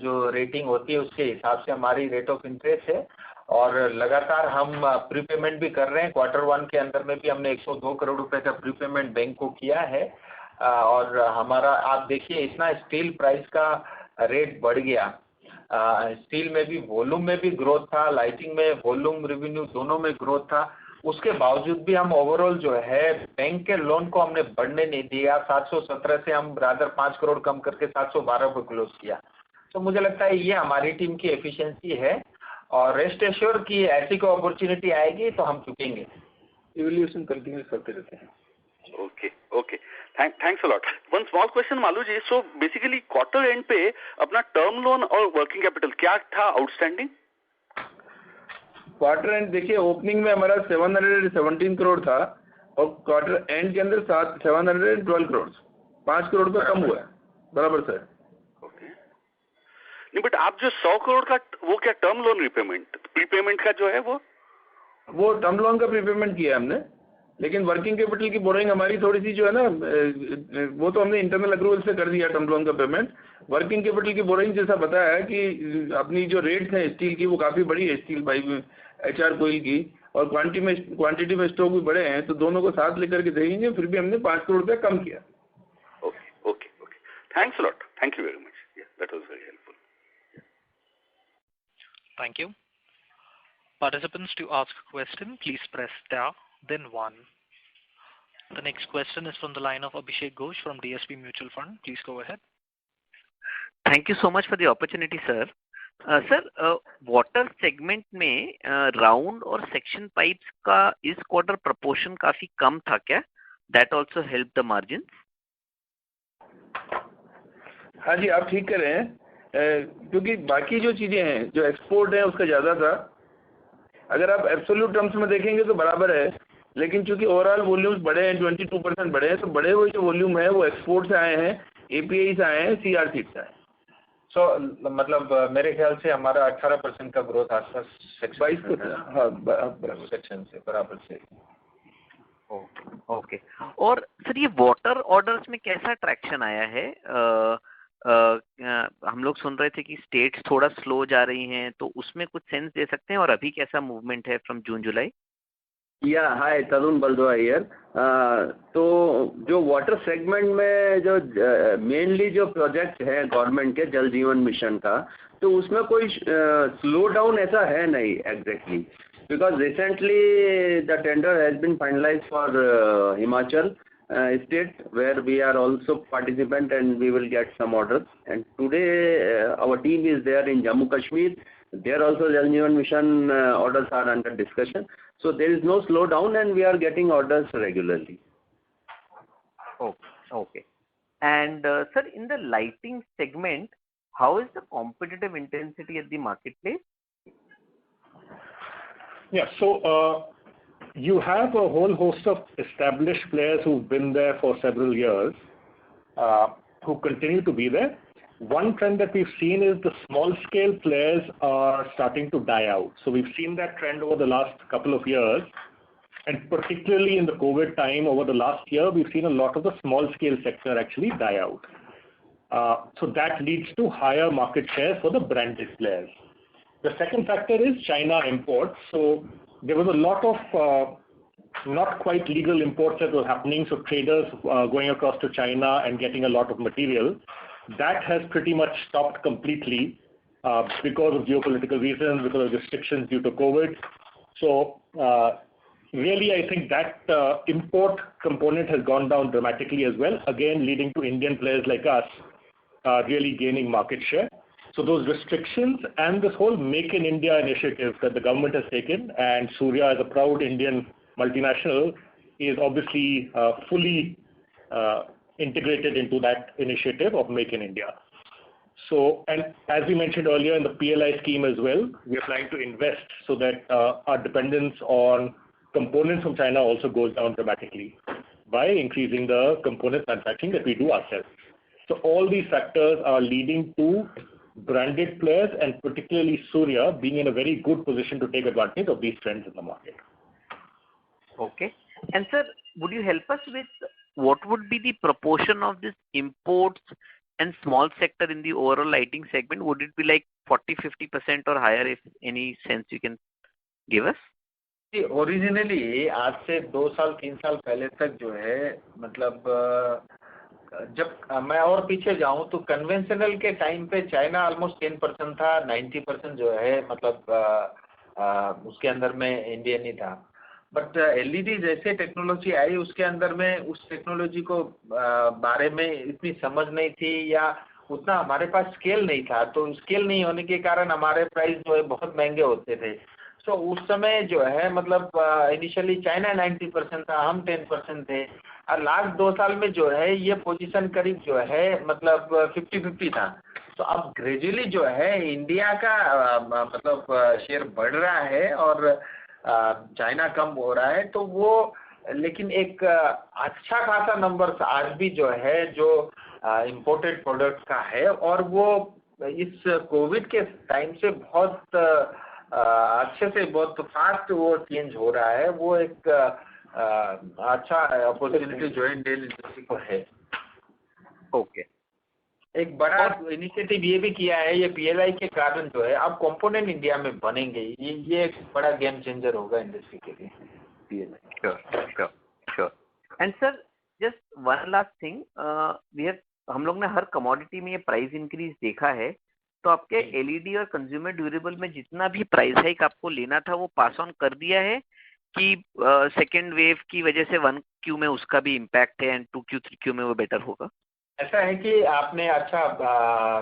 जो रेटिंग होती है उसके हिसाब से हमारी रेट ऑफ इंटरेस्ट है, और लगातार हम प्रीपेमेंट भी कर रहे हैं। Q1 के अंदर में भी हमने 102 करोड़ रुपए का प्रीपेमेंट बैंक को किया है, और हमारा आप देखिए इतना स्टील प्राइस का रेट बढ़ गया, स्टील में भी वॉल्यूम में भी ग्रोथ था, लाइटिंग में वॉल्यूम रेवेन्यू दोनों में ग्रोथ था, उसके बावजूद भी हम ओवरऑल जो है बैंक के लोन को हमने बढ़ने नहीं दिया। 717 से हम रादर 5 करोड़ कम करके 712 पर क्लोज किया। तो मुझे लगता है ये हमारी टीम की एफिशिएंसी है, और रेस्ट एश्योर कि ऐसी कोई अपॉर्चुनिटी आएगी तो हम चुकेंगे। इवोल्यूशन कंटिन्यूस करते रहते हैं। Okay okay, thanks a lot. One small question Malu ji, so basically quarter end पे अपना टर्म लोन और वर्किंग कैपिटल क्या था आउटस्टैंडिंग? क्वार्टर एंड देखिए ओपनिंग में हमारा 717 करोड़ था, और क्वार्टर एंड के अंदर 712 करोड़, 5 करोड़ का कम हुआ है। बराबर सर। ओके, नहीं बट आप जो 100 करोड़ का वो क्या टर्म लोन रिपेमेंट प्रीपेमेंट का जो है वो टर्म लोन का प्रीपेमेंट किया है हमने, लेकिन वर्किंग कैपिटल की बोरोइंग हमारी थोड़ी सी जो है ना, वो तो हमने इंटरनल अक्रूवल से कर दिया टर्म लोन का पेमेंट। वर्किंग कैपिटल की बोरोइंग जैसा बताया कि अपनी जो रेट्स हैं स्टील की वो काफ़ी बड़ी है, स्टील पाइप HR कोयल की, और क्वांटिटी में स्टॉक भी बड़े हैं, तो दोनों को साथ लेकर के देखेंगे, फिर भी हमने 5 करोड़ रुपया कम किया। Okay okay okay, thanks a lot, thank you very much, that was very helpful. Thank you. Participants, to ask a question, please press star, then 1. The next question is from the line of Abhishek Ghosh from DSP Mutual Fund. Please go ahead. Thank you so much for the opportunity, sir. Sir, water segment में round और section pipes का इस quarter proportion काफी कम था क्या? That also help the margin? हाँ जी, आप ठीक कर रहे हैं, क्योंकि बाकी जो चीज़ें हैं जो एक्सपोर्ट है उसका ज़्यादा था। अगर आप एब्सोल्यूट टर्म्स में देखेंगे तो बराबर है, लेकिन चूंकि ओवरऑल वॉल्यूम्स बढ़े हैं, 22% बढ़े हैं, तो बढ़े हुए जो वॉल्यूम है वो एक्सपोर्ट से आए हैं, API से आए हैं, CRC से आए हैं। मतलब मेरे ख्याल से हमारा 18% का ग्रोथ आसपास 22%, हाँ बराबर सेक्शन से बराबर से। ओके। और सर ये वाटर ऑर्डर्स में कैसा ट्रैक्शन आया है? हम लोग सुन रहे थे कि स्टेट्स थोड़ा स्लो जा रही हैं, तो उसमें कुछ सेंस दे सकते हैं, और अभी कैसा मूवमेंट है फ्रॉम जून जुलाई? या हाय, तरुण बलदवा हियर। तो जो वाटर सेगमेंट में जो मेनली जो प्रोजेक्ट है गवर्नमेंट के जल जीवन मिशन का, तो उसमें कोई स्लो डाउन ऐसा है नहीं exactly, because recently the tender has been finalised for Himachal state, where we are also participant and we will get some orders. And today our team is there in Jammu Kashmir. There also Jal Jeevan Mission orders are under discussion. So there is no slowdown and we are getting orders regularly. Okay. And sir, in the lighting segment, how is the competitive intensity at the marketplace? Yeah, so you have a whole host of established players who've been there for several years, who continue to be there. One trend that we've seen is the small scale players are starting to die out. So we've seen that trend over the last couple of years, and particularly in the COVID time over the last year, we've seen a lot of the small scale sector actually die out. So that leads to higher market share for the branded players. The second factor is China imports. So there was a lot of not quite legal imports that were happening, so traders going across to China and getting a lot of material, that has pretty much stopped completely because of geopolitical reasons, because of restrictions due to COVID. So really, I think that import component has gone down dramatically as well, again leading to Indian players like us really gaining market share. So those restrictions and this whole Make in India initiative that the government has taken, and Surya as a proud Indian multinational is obviously fully integrated into that initiative of Make in India. So, and as we mentioned earlier in the PLI scheme as well, we are trying to invest so that our dependence on components from China also goes down dramatically by increasing the component manufacturing that we do ourselves. So all these factors are leading to branded players and particularly Surya being in a very good position to take advantage of these trends in the market. Okay. And sir, would you help us with what would be the proportion of this imports and small sector in the overall lighting segment? Would it be like 40-50% or higher, if any sense you can give us? Originally आज से 2 साल 3 साल पहले तक जो है मतलब जब मैं और पीछे जाऊं तो कन्वेंशनल के टाइम पे चाइना ऑलमोस्ट 10% था, 90% जो है मतलब उसके अंदर में इंडियन ही था. बट एलईडी जैसे टेक्नोलॉजी आई उसके अंदर में उस टेक्नोलॉजी को बारे में इतनी समझ नहीं थी या उतना हमारे पास स्केल नहीं था. तो स्केल नहीं होने के कारण हमारे प्राइस जो है बहुत महंगे होते थे. तो उस समय जो है मतलब इनिशियली चाइना 90% था, हम 10% थे और लास्ट 2 साल में जो है ये पोजीशन करीब जो है मतलब 50-50 था. तो अब ग्रेजुअली जो है इंडिया का मतलब शेयर बढ़ रहा है और चाइना कम हो रहा है. तो वो लेकिन एक अच्छा खासा नंबर आज भी जो है जो इम्पोर्टेड प्रोडक्ट का है और वो इस कोविड के टाइम से बहुत अच्छे से बहुत फास्ट वो चेंज हो रहा है. वो एक अच्छा अपॉर्चुनिटी जो है इंडियन इंडस्ट्री को है. ओके. एक बड़ा इनिशिएटिव ये भी किया है ये पीएलआई के कारण जो है अब कंपोनेंट इंडिया में बनेंगे. ये एक बड़ा गेम चेंजर होगा इंडस्ट्री के लिए PLI. Sure. And sir just one last thing, हम लोग ने हर कमोडिटी में ये प्राइस इंक्रीज देखा है. तो आपके एलईडी और कंज्यूमर ड्यूरेबल में जितना भी प्राइस हाइक आपको लेना था वो पास ऑन कर दिया है कि सेकेंड वेव की वजह से 1Q में उसका भी इम्पैक्ट है एंड 2Q 3Q में वो बेटर होगा? ऐसा है कि आपने अच्छा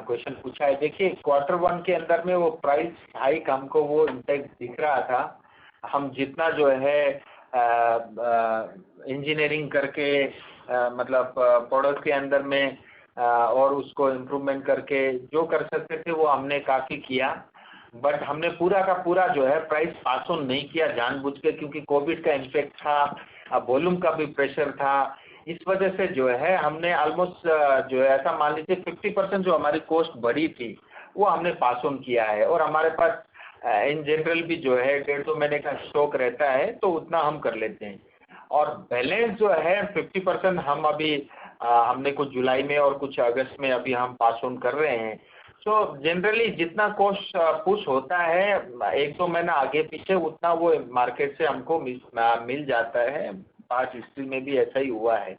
क्वेश्चन पूछा है. देखिए Q1 के अंदर में वो प्राइस हाइक हमको वो इम्पैक्ट दिख रहा था. हम जितना जो है इंजीनियरिंग करके मतलब प्रोडक्ट के अंदर में और उसको इम्प्रूवमेंट करके जो कर सकते थे वो हमने काफ़ी किया. बट हमने पूरा का पूरा जो है प्राइस पास ऑन नहीं किया जानबूझ के क्योंकि कोविड का इम्पैक्ट था, वॉल्यूम का भी प्रेशर था. इस वजह से जो है हमने ऑलमोस्ट जो है ऐसा मान लीजिए 50% जो हमारी कॉस्ट बढ़ी थी वो हमने पास ऑन किया है. और हमारे पास इन जनरल भी जो है 1.5-2 महीने का स्टॉक रहता है तो उतना हम कर लेते हैं. और बैलेंस जो है 50% हम अभी हमने कुछ जुलाई में और कुछ अगस्त में अभी हम पास ऑन कर रहे हैं. सो जनरली जितना कॉस्ट पुश होता है 1-2 महीना आगे पीछे उतना वो मार्केट से हमको मिल जाता है. पास्ट हिस्ट्री में भी ऐसा ही हुआ है.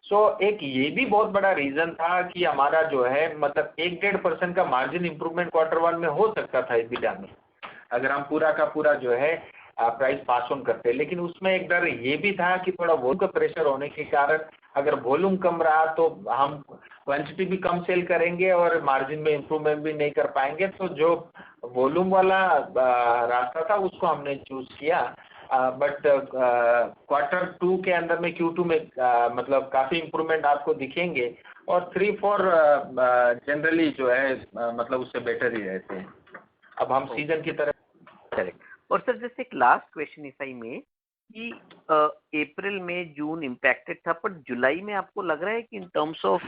सो एक ये भी बहुत बड़ा रीज़न था कि हमारा जो है मतलब 1-1.5% का मार्जिन इम्प्रूवमेंट Q1 में हो सकता था EBITDA में अगर हम पूरा का पूरा जो है प्राइस पास ऑन करते. लेकिन उसमें एक डर ये भी था कि थोड़ा वॉल्यूम का प्रेशर होने के कारण अगर वॉल्यूम कम रहा तो हम क्वांटिटी भी कम सेल करेंगे और मार्जिन में इम्प्रूवमेंट भी नहीं कर पाएंगे. तो जो वॉल्यूम वाला रास्ता था उसको हमने चूज किया. बट Q2 के अंदर में Q2 में मतलब काफ़ी इम्प्रूवमेंट आपको दिखेंगे और 3-4 जनरली जो है मतलब उससे बेटर ही रहते हैं. अब हम सीजन की तरह. करेक्ट. और सर जस्ट एक लास्ट क्वेश्चन इस आई में कि अप्रैल में जून इम्पैक्टेड था पर जुलाई में आपको लग रहा है कि इन टर्म्स ऑफ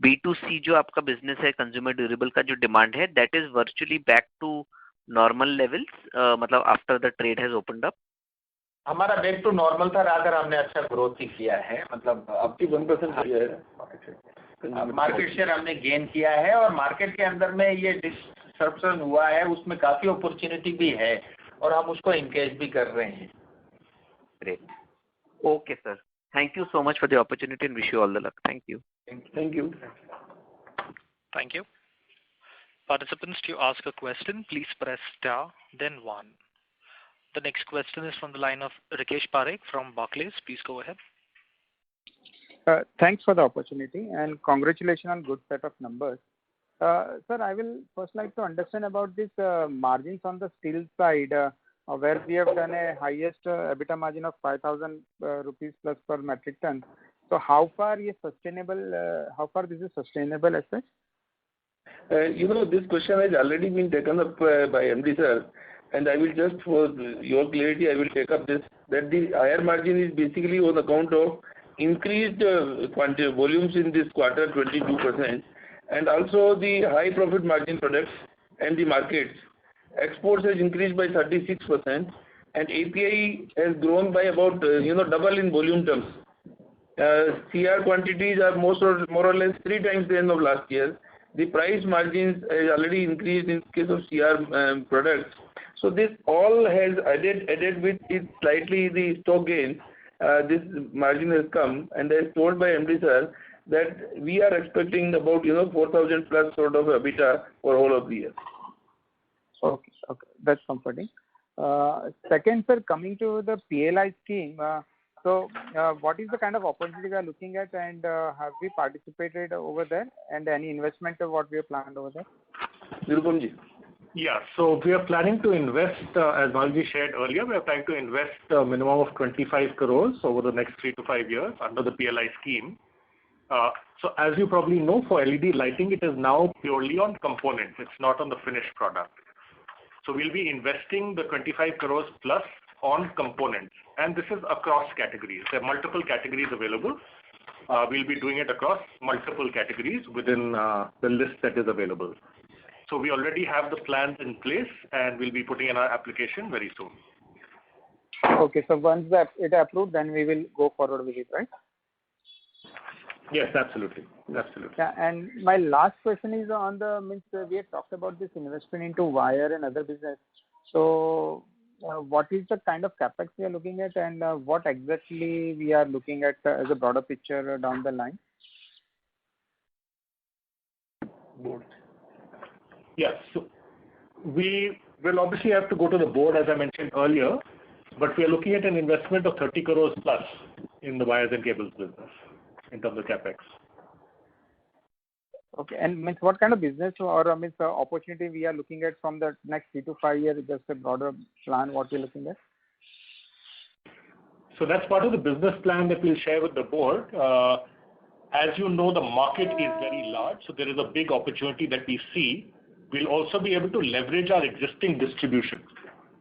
B2C जो आपका बिजनेस है कंज्यूमर ड्यूरेबल का जो डिमांड है that is virtually back to normal levels मतलब after the trade has opened up? हमारा बैक टू नॉर्मल था. रादर हमने अच्छा ग्रोथ ही किया है मतलब अब 1% किया है. मार्केट शेयर हमने गेन किया है और मार्केट के अंदर में ये डिस्ट्रप्शन हुआ है उसमें काफ़ी अपॉर्चुनिटी भी है और हम उसको इंगेज भी कर रहे हैं. Great. Okay, sir. Thank you so much for the opportunity and wish you all the luck. Thank you. Thank you. Thank you. Participants, to ask a question, please press star, then 1. The next question is from the line of Rikesh Parekh from Barclays. Please go ahead. Thanks for the opportunity and congratulations on good set of numbers. Sir, I will first like to understand about this margins on the steel side, where we have done a highest EBITDA margin of 5,000 rupees plus per metric ton. So how far is sustainable? How far this is sustainable as such? This question has already been taken up by MD sir, and I will just, for your clarity, I will take up this, that the higher margin is basically on account of increased volumes in this quarter, 22%, and also the high profit margin products and the markets. Exports has increased by 36%, and API has grown by about, double in volume terms. CR quantities are more or less 3 times the end of last year. The price margins has already increased in case of CR products. So this all has added with it slightly the stock gain. This margin has come, and as told by MD sir, that we are expecting about 4,000 plus sort of EBITDA for whole of the year. Okay, that's comforting. Second, sir, coming to the PLI scheme, so what is the kind of opportunity we are looking at, and have we participated over there, and any investment of what we have planned over there? Nirupamji. Yeah, so we are planning to invest, as Malji shared earlier, we are planning to invest a minimum of 25 crores over the next 3 to 5 years under the PLI scheme. So as you probably know, for LED lighting, it is now purely on components. It's not on the finished product. So we'll be investing the 25 crores plus on components, and this is across categories. There are multiple categories available. We'll be doing it across multiple categories within the list that is available. So we already have the plans in place, and we'll be putting in our application very soon. Okay, so once it is approved, then we will go forward with it, right? Yes, absolutely. Yeah, and my last question is on we have talked about this investment into wire and other business. So what is the kind of capex we are looking at, and what exactly we are looking at as a broader picture down the line? Board. Yes, so we will obviously have to go to the board, as I mentioned earlier, but we are looking at an investment of 30 crores plus in the wires and cables business in terms of capex. Okay, and what kind of business or opportunity we are looking at from the next 3 to 5 years, just a broader plan, what we're looking at? So that's part of the business plan that we'll share with the board. As you know, the market is very large, so there is a big opportunity that we see. We'll also be able to leverage our existing distribution,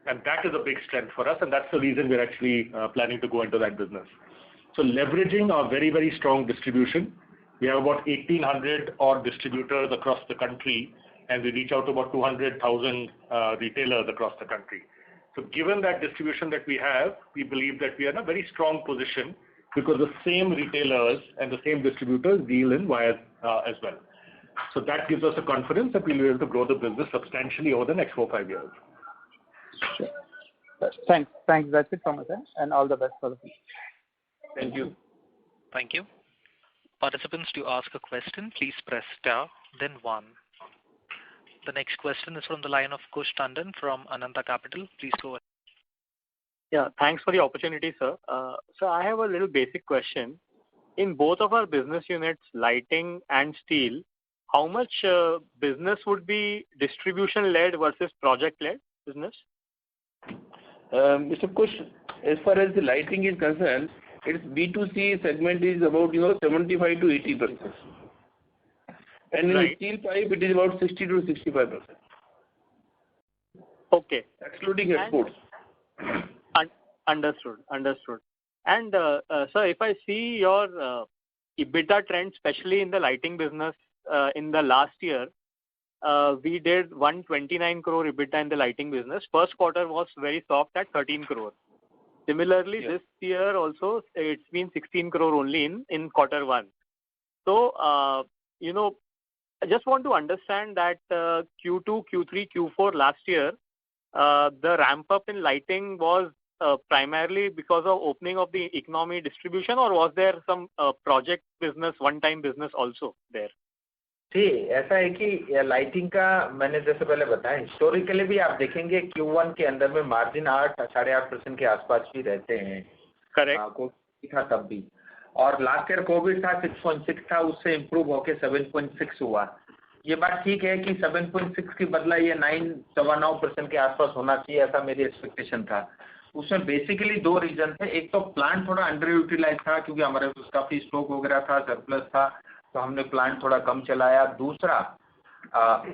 and that is a big strength for us, and that's the reason we're actually planning to go into that business. So leveraging our very, very strong distribution, we have about 1,800 odd distributors across the country, and we reach out to about 200,000 retailers across the country. So given that distribution that we have, we believe that we are in a very strong position because the same retailers and the same distributors deal in wires as well. So that gives us a confidence that we'll be able to grow the business substantially over the next 4 or 5 years. Sure. Thanks. That's it from us, and all the best for the future. Thank you. Thank you. Participants, to ask a question, please press star, then 1. The next question is from the line of Kush Tandon from Ananta Capital. Please go ahead. Yeah, thanks for the opportunity, sir. So I have a little basic question. In both of our business units, lighting and steel, how much business would be distribution-led versus project-led business? Mr. Kush, as far as the lighting is concerned, its B2C segment is about 75 to 80%. And in steel pipe, it is about 60 to 65%. Okay. Excluding exports. Understood. And sir, if I see your EBITDA trend, especially in the lighting business in the last year, we did 129 crore EBITDA in the lighting business. First quarter was very soft at 13 crore. Similarly, This year also, it's been 16 crore only in quarter one. So, I just want to understand that Q2, Q3, Q4 last year, the ramp up in lighting was primarily because of opening of the economy distribution, or was there some project business, one-time business also there? जी, ऐसा है कि lighting का मैंने जैसे पहले बताया, historically भी आप देखेंगे Q1 के अंदर में मार्जिन 8-8.5% के आसपास भी रहते हैं। करेक्ट। कोविड था तब भी, और लास्ट ईयर कोविड था 6.6 था, उससे इम्प्रूव होके 7.6 हुआ। ये बात ठीक है कि 7.6 की बदला ये 9-9% के आसपास होना चाहिए, ऐसा मेरी एक्सपेक्टेशन था। उसमें बेसिकली 2 रीजन थे। एक तो प्लांट थोड़ा अंडर यूटिलाइज था क्योंकि हमारे पास काफ़ी स्टॉक वगैरह था, सरप्लस था, तो हमने प्लांट थोड़ा कम चलाया। दूसरा,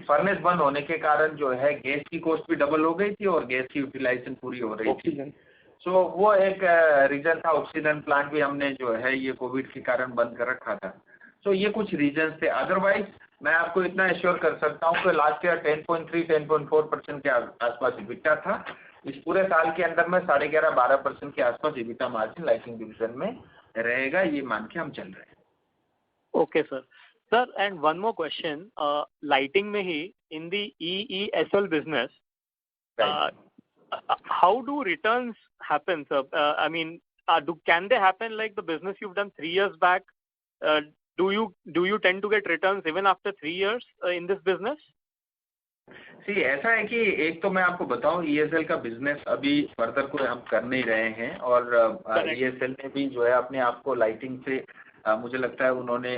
फर्नेस बंद होने के कारण जो है गैस की कॉस्ट भी डबल हो गई थी और गैस की यूटिलाइजेशन पूरी हो रही थी। सो वो एक रीजन था। ऑक्सीजन प्लांट भी हमने जो है ये कोविड के कारण बंद कर रखा था। सो ये कुछ रीजन थे। अदरवाइज मैं आपको इतना एश्योर कर सकता हूँ कि लास्ट ईयर 10.3-10.4% के आसपास इबिटा था। इस पूरे साल के अंदर में 11.5-12% के आसपास इबिटा मार्जिन लाइटिंग डिवीजन में रहेगा, ये मान के हम चल रहे हैं। Okay, sir. Sir, and one more question. Lighting में ही in the EESL business, how do returns happen, sir? I mean, can they happen like the business you've done 3 years back? Do you tend to get returns even after 3 years in this business? सी ऐसा है कि एक तो मैं आपको बताऊं, ESL का business अभी फर्दर कोई हम कर नहीं रहे हैं, और ESL ने भी जो है अपने आप को लाइटिंग से मुझे लगता है उन्होंने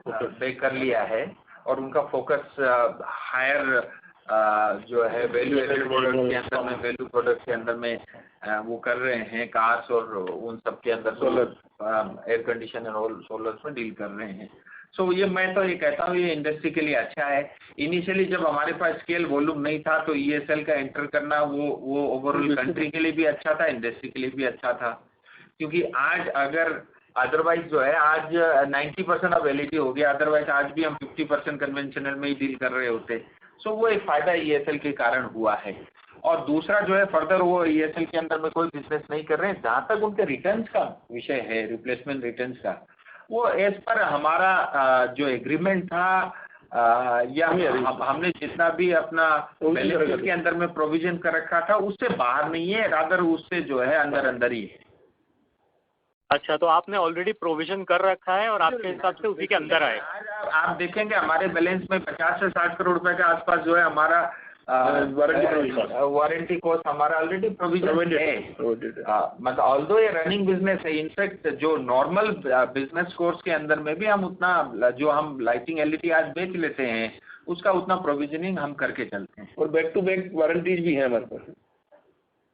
ब्रेक कर लिया है, और उनका फोकस हायर जो है वैल्यू एडेड प्रोडक्ट के अंदर में, वैल्यू प्रोडक्ट के अंदर में वो कर रहे हैं। कार्स और उन सब के अंदर सोलर, एयर कंडीशन और सोलर में डील कर रहे हैं। सो ये मैं तो ये कहता हूँ ये इंडस्ट्री के लिए अच्छा है। इनिशियली जब हमारे पास स्केल वॉल्यूम नहीं था तो ESL का एंटर करना वो ओवरऑल कंट्री के लिए भी अच्छा था, इंडस्ट्री के लिए भी अच्छा था। क्योंकि आज अगर अदरवाइज जो है आज 90% अब LED हो गया, अदरवाइज आज भी हम 50% कन्वेंशनल में ही डील कर रहे होते। सो वो एक फायदा ESL के कारण हुआ है। और दूसरा जो है फर्दर वो ESL के अंदर में कोई बिजनेस नहीं कर रहे हैं। जहाँ तक उनके रिटर्न्स का विषय है, रिप्लेसमेंट रिटर्न्स का, वो एज पर हमारा जो एग्रीमेंट था या हमने जितना भी अपना बैलेंस शीट के अंदर में प्रोविजन कर रखा था उससे बाहर नहीं है, रादर उससे जो है अंदर ही है। अच्छा, तो आपने ऑलरेडी प्रोविजन कर रखा है और आपके हिसाब से उसी के अंदर आए। आप देखेंगे हमारे बैलेंस में 50 से 60 करोड़ रुपए के आसपास जो है हमारा वारंटी कॉस्ट हमारा ऑलरेडी प्रोविजन है। मतलब ऑल्दो ये रनिंग बिजनेस है, इनफैक्ट जो नॉर्मल बिजनेस कोर्स के अंदर में भी हम उतना जो हम लाइटिंग LED आज बेच लेते हैं उसका उतना प्रोविजनिंग हम करके चलते हैं, और बैक टू बैक वारंटीज भी है हमारे पास।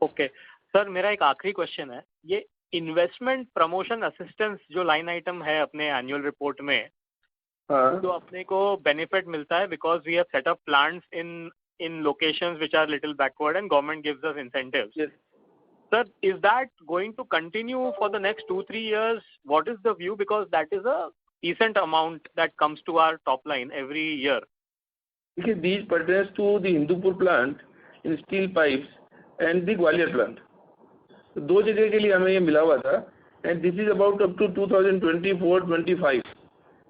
ओके सर, मेरा एक आखिरी क्वेश्चन है, ये इन्वेस्टमेंट प्रमोशन असिस्टेंस जो लाइन आइटम है अपने एनुअल रिपोर्ट में, तो अपने को बेनिफिट मिलता है because we have set up plants in locations which are little backward and government gives us incentives. Yes. Sir, is that going to continue for the next 2-3 years? What is the view? Because that is a decent amount that comes to our top line every year. Because these pertains to the Hindupur plant in steel pipes and the Gwalior plant. तो 2 जगह के लिए हमें ये मिला हुआ था, and this is about up to 2024-25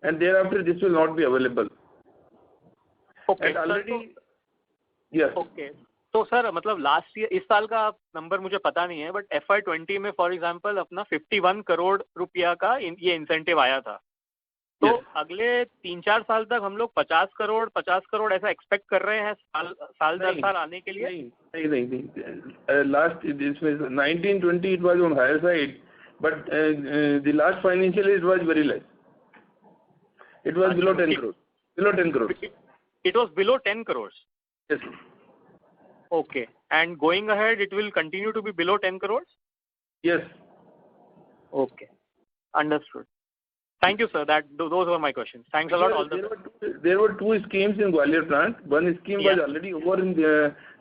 and thereafter this will not be available. Okay. And already yes. Okay. तो सर मतलब लास्ट ईयर, इस साल का नंबर मुझे पता नहीं है, बट FY20 में फॉर एग्जांपल अपना 51 करोड़ रुपया का ये इंसेंटिव आया था। तो अगले 3-4 साल तक हम लोग 50 करोड़ ऐसा एक्सपेक्ट कर रहे हैं साल दर साल आने के लिए? नहीं। लास्ट इसमें 19-20 it was on higher side, but the last financial it was very less. It was below 10 crores. Below 10 crores. It was below 10 crores. Yes. Okay. And going ahead, it will continue to be below 10 crores? Yes. Okay. Understood. Thank you, sir. Those were my questions. Thanks a lot. There were 2 schemes in Gwalior plant. One scheme was already over in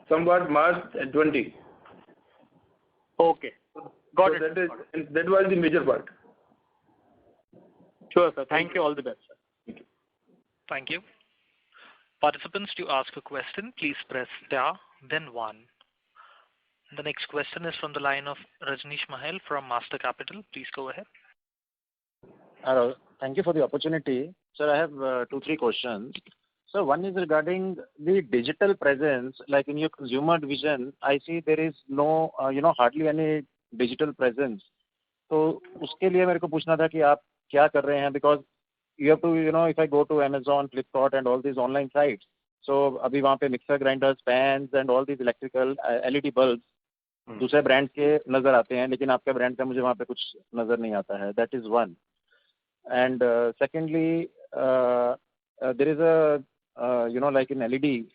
somewhat March 20. Okay. Got it. That was the major part. Sure, sir. Thank you. All the best, sir. Thank you. Participants, to ask a question, please press star, then 1. The next question is from the line of Rajnish Mahal from Master Capital. Please go ahead. Hello. Thank you for the opportunity. Sir, I have 2-3 questions. So one is regarding the digital presence, like in your consumer division, I see there is no, hardly any digital presence, तो उसके लिए मेरे को पूछना था कि आप क्या कर रहे हैं, because you have to, if I go to Amazon, Flipkart and all these online sites, so अभी वहाँ पे mixer grinders, fans and all these electrical LED bulb दूसरे ब्रांड के नज़र आते हैं, लेकिन आपके ब्रांड का मुझे वहाँ पे कुछ नज़र नहीं आता है. That is one. And secondly there is like in LED,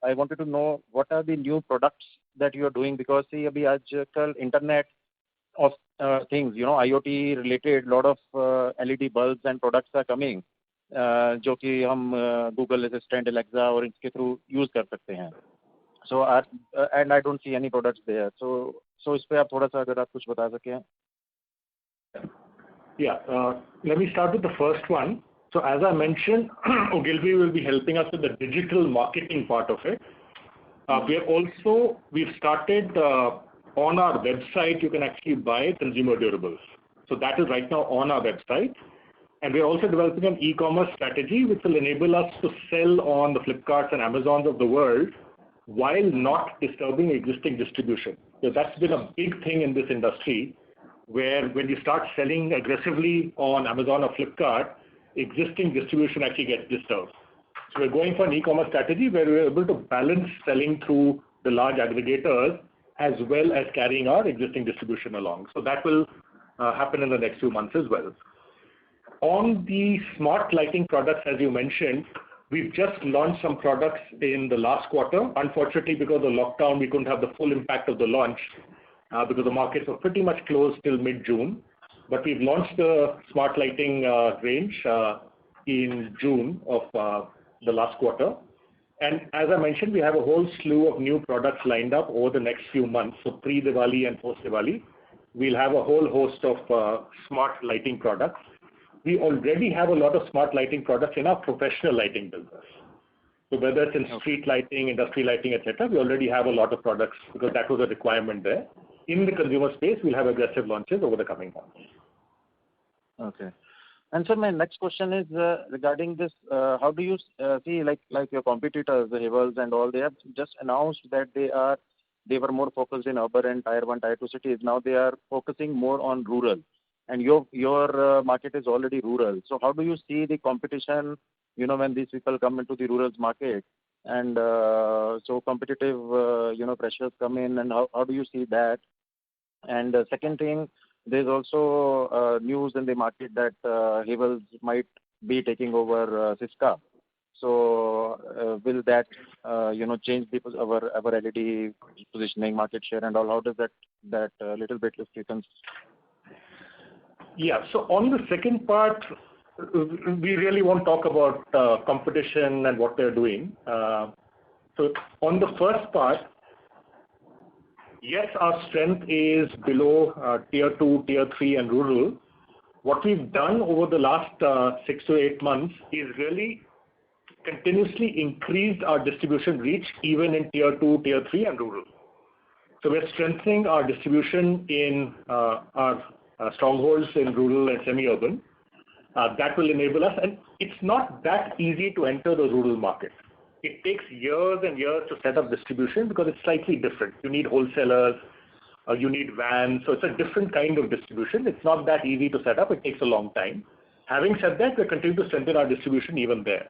I wanted to know what are the new products that you are doing, because see अभी आजकल internet of things, IoT related, lot of LED bulbs and products are coming, जो कि हम Google Assistant, Alexa और इसके through use कर सकते हैं. So and I don't see any products there. So इस पे आप थोड़ा सा अगर आप कुछ बता सकें. Yeah, let me start with the first one. So as I mentioned, Ogilvy will be helping us with the digital marketing part of it. We've started on our website, you can actually buy consumer durables. So that is right now on our website. And we're also developing an e-commerce strategy which will enable us to sell on the Flipkarts and Amazons of the world while not disturbing existing distribution. So that's been a big thing in this industry, where when you start selling aggressively on Amazon or Flipkart, existing distribution actually gets disturbed. So we're going for an e-commerce strategy where we're able to balance selling through the large aggregators as well as carrying our existing distribution along. So that will happen in the next few months as well. On the smart lighting products, as you mentioned, we've just launched some products in the last quarter. Unfortunately, because of lockdown, we couldn't have the full impact of the launch because the markets were pretty much closed till mid-June. But we've launched the smart lighting range in June of the last quarter. And as I mentioned, we have a whole slew of new products lined up over the next few months. So pre-Diwali and post-Diwali, we'll have a whole host of smart lighting products. We already have a lot of smart lighting products in our professional lighting business. So whether it's in street lighting, industry lighting, etc., we already have a lot of products because that was a requirement there. In the consumer space, we'll have aggressive launches over the coming months. Okay. And sir, my next question is regarding this. How do you see, like your competitors, the Havells and all, they have just announced that they were more focused in urban and tier 1, tier 2 cities. Now they are focusing more on rural, and your market is already rural. So how do you see the competition? When these people come into the rural market, and so competitive, pressures come in, and how do you see that? And second thing, there's also news in the market that Havells might be taking over Syska. So will that change our LED positioning, market share, and all? How does that little bit, if you can? Yeah. So on the second part, we really won't talk about competition and what they're doing. So on the first part, yes, our strength is below tier 2, tier 3 and rural. What we've done over the last 6 to 8 months is really continuously increased our distribution reach even in tier 2, tier 3 and rural. So we're strengthening our distribution in our strongholds in rural and semi-urban. That will enable us, and it's not that easy to enter the rural market. It takes years and years to set up distribution because it's slightly different. You need wholesalers, you need vans, so it's a different kind of distribution. It's not that easy to set up, it takes a long time. Having said that, we're continuing to strengthen our distribution even there.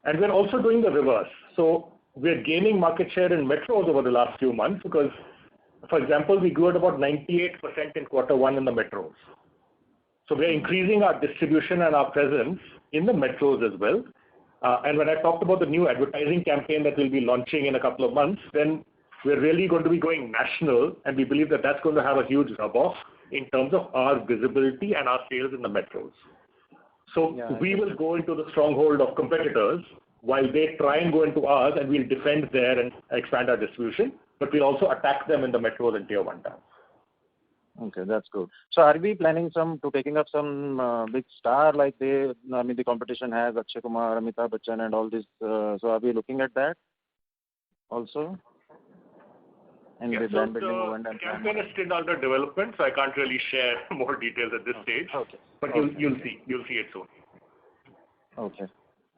And we're also doing the reverse. So we're gaining market share in metros over the last few months because, for example, we grew at about 98% in Q1 in the metros. So we're increasing our distribution and our presence in the metros as well. And when I talked about the new advertising campaign that we'll be launching in a couple of months, then we're really going to be going national, and we believe that that's going to have a huge rub-off in terms of our visibility and our sales in the metros. So we will go into the stronghold of competitors while they try and go into ours, and we'll defend there and expand our distribution, but we'll also attack them in the metros and tier 1 towns. Okay, that's good. So are we planning to taking up some big star like the competition has Akshay Kumar, Amitabh Bachchan and all this? So are we looking at that also? And the brand building the campaign is still under development, so I can't really share more details at this stage. Okay. But you'll see it soon. Okay.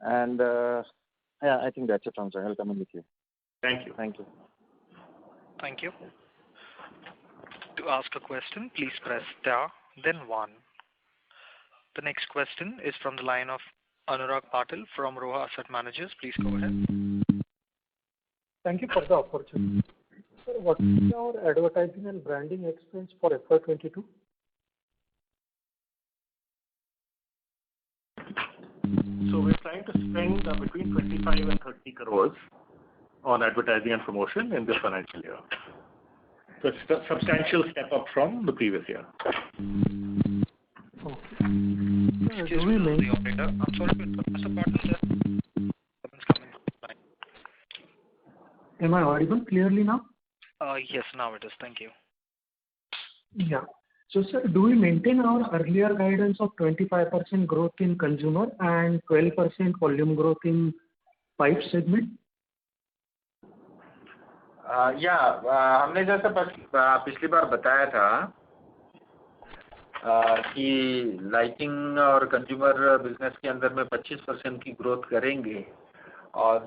And I think that's it from sir. I'll come in with you. Thank you. Thank you. Thank you. To To ask a question, please press star, then 1. The next question is from the line of Anurag Patil from Roha Asset Managers. Please go ahead. Thank you for the opportunity. Sir, what is our advertising and branding expense for FY22? So we're trying to spend between 25 and 30 crores on advertising and promotion in this financial year. So it's a substantial step up from the previous year. Excuse me, the operator. I'm sorry to interrupt, Mr. Patil. Someone's coming. Am I audible clearly now? Yes, now it is. Thank you. Yeah. So, sir, do we maintain our earlier guidance of 25% growth in consumer and 12% volume growth in pipe segment? हमने जैसे पिछली बार बताया था कि lighting और consumer business के अंदर में 25% की ग्रोथ करेंगे और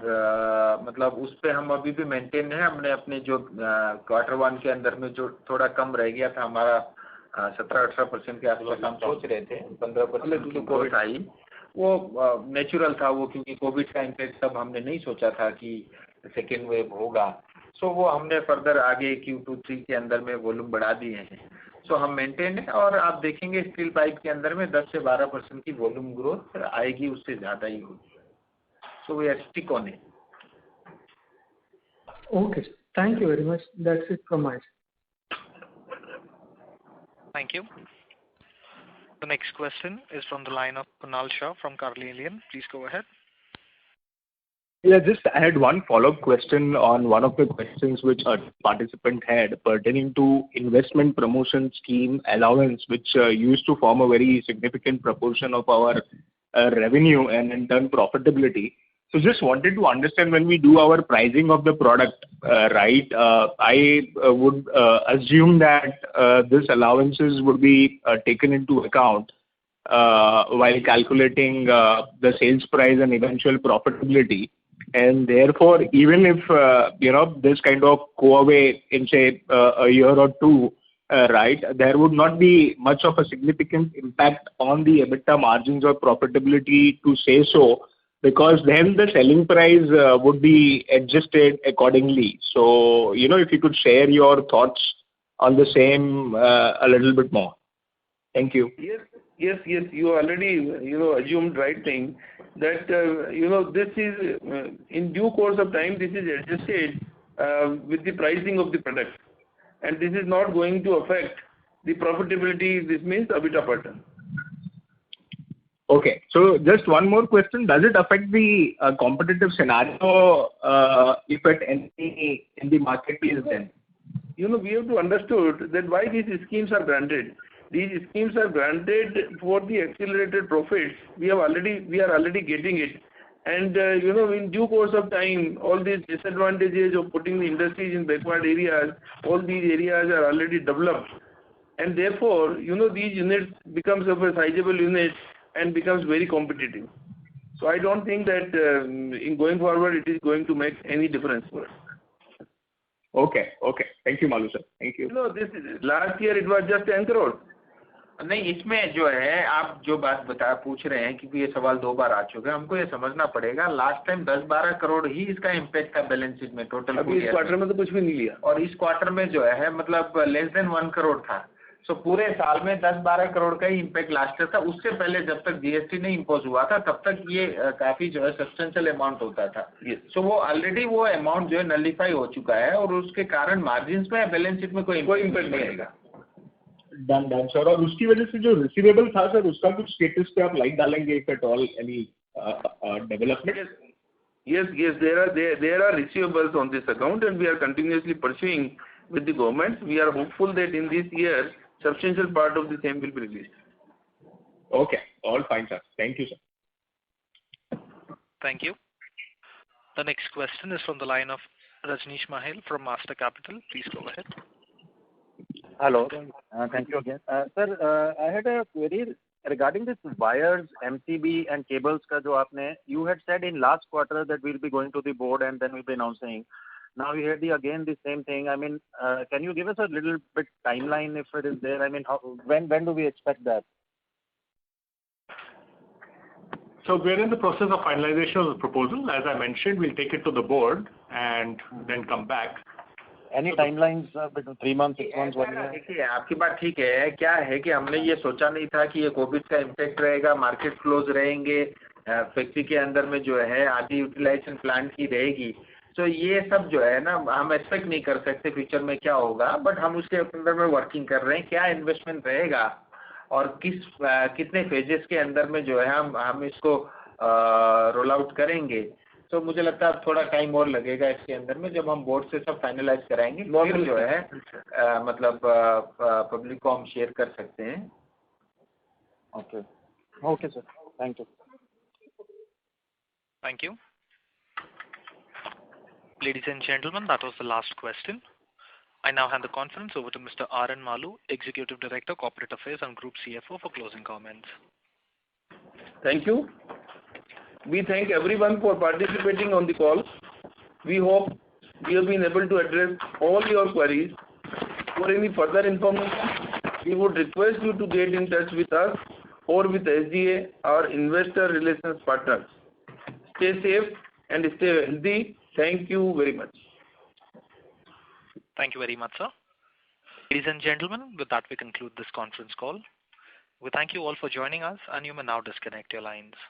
मतलब उस पे हम अभी भी मेंटेन है। हमने अपने जो क्वार्टर 1 के अंदर में जो थोड़ा कम रह गया था हमारा 17-18% के आसपास हम सोच रहे थे, 15% की ग्रोथ आई, वो नेचुरल था वो, क्योंकि कोविड का इम्पैक्ट तब हमने नहीं सोचा था कि सेकेंड वेव होगा। सो वो हमने फर्दर आगे Q2, 3 के अंदर में वॉल्यूम बढ़ा दिए हैं। सो हम मेंटेन है और आप देखेंगे स्टील पाइप के अंदर में 10 से 12% की वॉल्यूम ग्रोथ आएगी, उससे ज़्यादा ही होगी। So we are stick on it. Okay, thank you very much. That's it from my side. Thank you. The next question is from the line of Kunal Shah from Carnelian. Please go ahead. Yeah, I had one follow-up question on one of the questions which a participant had pertaining to investment promotion scheme allowance, which used to form a very significant proportion of our revenue and in turn profitability. So just wanted to understand, when we do our pricing of the product, right, I would assume that this allowances would be taken into account while calculating the sales price and eventual profitability. And therefore, even if, this kind of go away in, say, a year or two, right, there would not be much of a significant impact on the EBITDA margins or profitability, to say so, because then the selling price would be adjusted accordingly. So, if you could share your thoughts on the same a little bit more. Thank you. Yes, you already, assumed right thing that, this is, in due course of time, this is adjusted with the pricing of the product. And this is not going to affect the profitability, this means EBITDA per ton. Okay, so just one more question. Does it affect the competitive scenario if at any in the marketplace then? We have to understood that why these schemes are granted. These schemes are granted for the accelerated profits. We are already getting it. And, in due course of time, all these disadvantages of putting the industries in backward areas, all these areas are already developed. And therefore, these units becomes of a sizable unit and becomes very competitive. So I don't think that in going forward it is going to make any difference for us. Okay. Thank you, Malu sir. Thank you. This last year it was just 10 crore. नहीं, इसमें जो है आप जो बात पूछ रहे हैं, क्योंकि ये सवाल 2 बार आ चुके हैं, हमको ये समझना पड़ेगा। लास्ट टाइम 10-12 करोड़ ही इसका इम्पैक्ट था बैलेंस शीट में टोटल। अभी इस क्वार्टर में तो कुछ भी नहीं लिया, और इस क्वार्टर में जो है मतलब लेस देन 1 करोड़ था। सो पूरे साल में 10-12 करोड़ का ही इम्पैक्ट लास्ट ईयर था। उससे पहले जब तक जीएसटी नहीं इम्पोज हुआ था तब तक ये काफी जो है सब्सटेंशियल अमाउंट होता था। सो वो ऑलरेडी वो अमाउंट जो है नलिफाई हो चुका है और उसके कारण मार्जिन में बैलेंस शीट में कोई इम्पैक्ट नहीं आएगा। Done sir. और उसकी वजह से जो रिसीवेबल था सर, उसका कुछ स्टेटस पे आप लाइट डालेंगे, if at all any development? Yes, there are receivables on this account, and we are continuously pursuing with the government. We are hopeful that in this year, substantial part of the same will be released. Okay, all fine, sir. Thank you, sir. Thank you. The next question is from the line of Rajneesh Mahel from Master Capital. Please go ahead. Hello. Thank you again. Sir, I had a query regarding this wires, MCB and cables ka jo aapne, you had said in last quarter that we'll be going to the board and then we'll be announcing. Now we hear again the same thing. I mean, can you give us a little bit timeline if it is there? I mean, when do we expect that? So we're in the process of finalization of the proposal. As I mentioned, we'll take it to the board and then come back. Any timelines between 3 months, 6 months, 1 year? देखिए आपकी बात ठीक है. क्या है कि हमने ये सोचा नहीं था कि ये कोविड का इम्पैक्ट रहेगा, मार्केट क्लोज रहेंगे, फैक्ट्री के अंदर में जो है आधी यूटिलाइजेशन प्लांट की रहेगी. तो ये सब जो है ना हम एक्सपेक्ट नहीं कर सकते फ्यूचर में क्या होगा, बट हम उसके अंदर में वर्किंग कर रहे हैं. क्या इन्वेस्टमेंट रहेगा और कितने फेजेस के अंदर में जो है हम इसको रोल आउट करेंगे. तो मुझे लगता है थोड़ा टाइम और लगेगा इसके अंदर में. जब हम बोर्ड से सब फाइनलाइज कराएंगे फिर जो है मतलब पब्लिक को हम शेयर कर सकते हैं. Okay sir, thank you. Thank you. Ladies and gentlemen, that was the last question. I now hand the conference over to Mr. R.N. Malu, Executive Director, Corporate Affairs and Group CFO for closing comments. Thank you. We thank everyone for participating on the call. We hope we have been able to address all your queries. For any further information, we would request you to get in touch with us or with SGA, our investor relations partners. Stay safe and stay healthy. Thank you very much. Thank you very much, sir. Ladies and gentlemen, with that we conclude this conference call. We thank you all for joining us, and you may now disconnect your lines.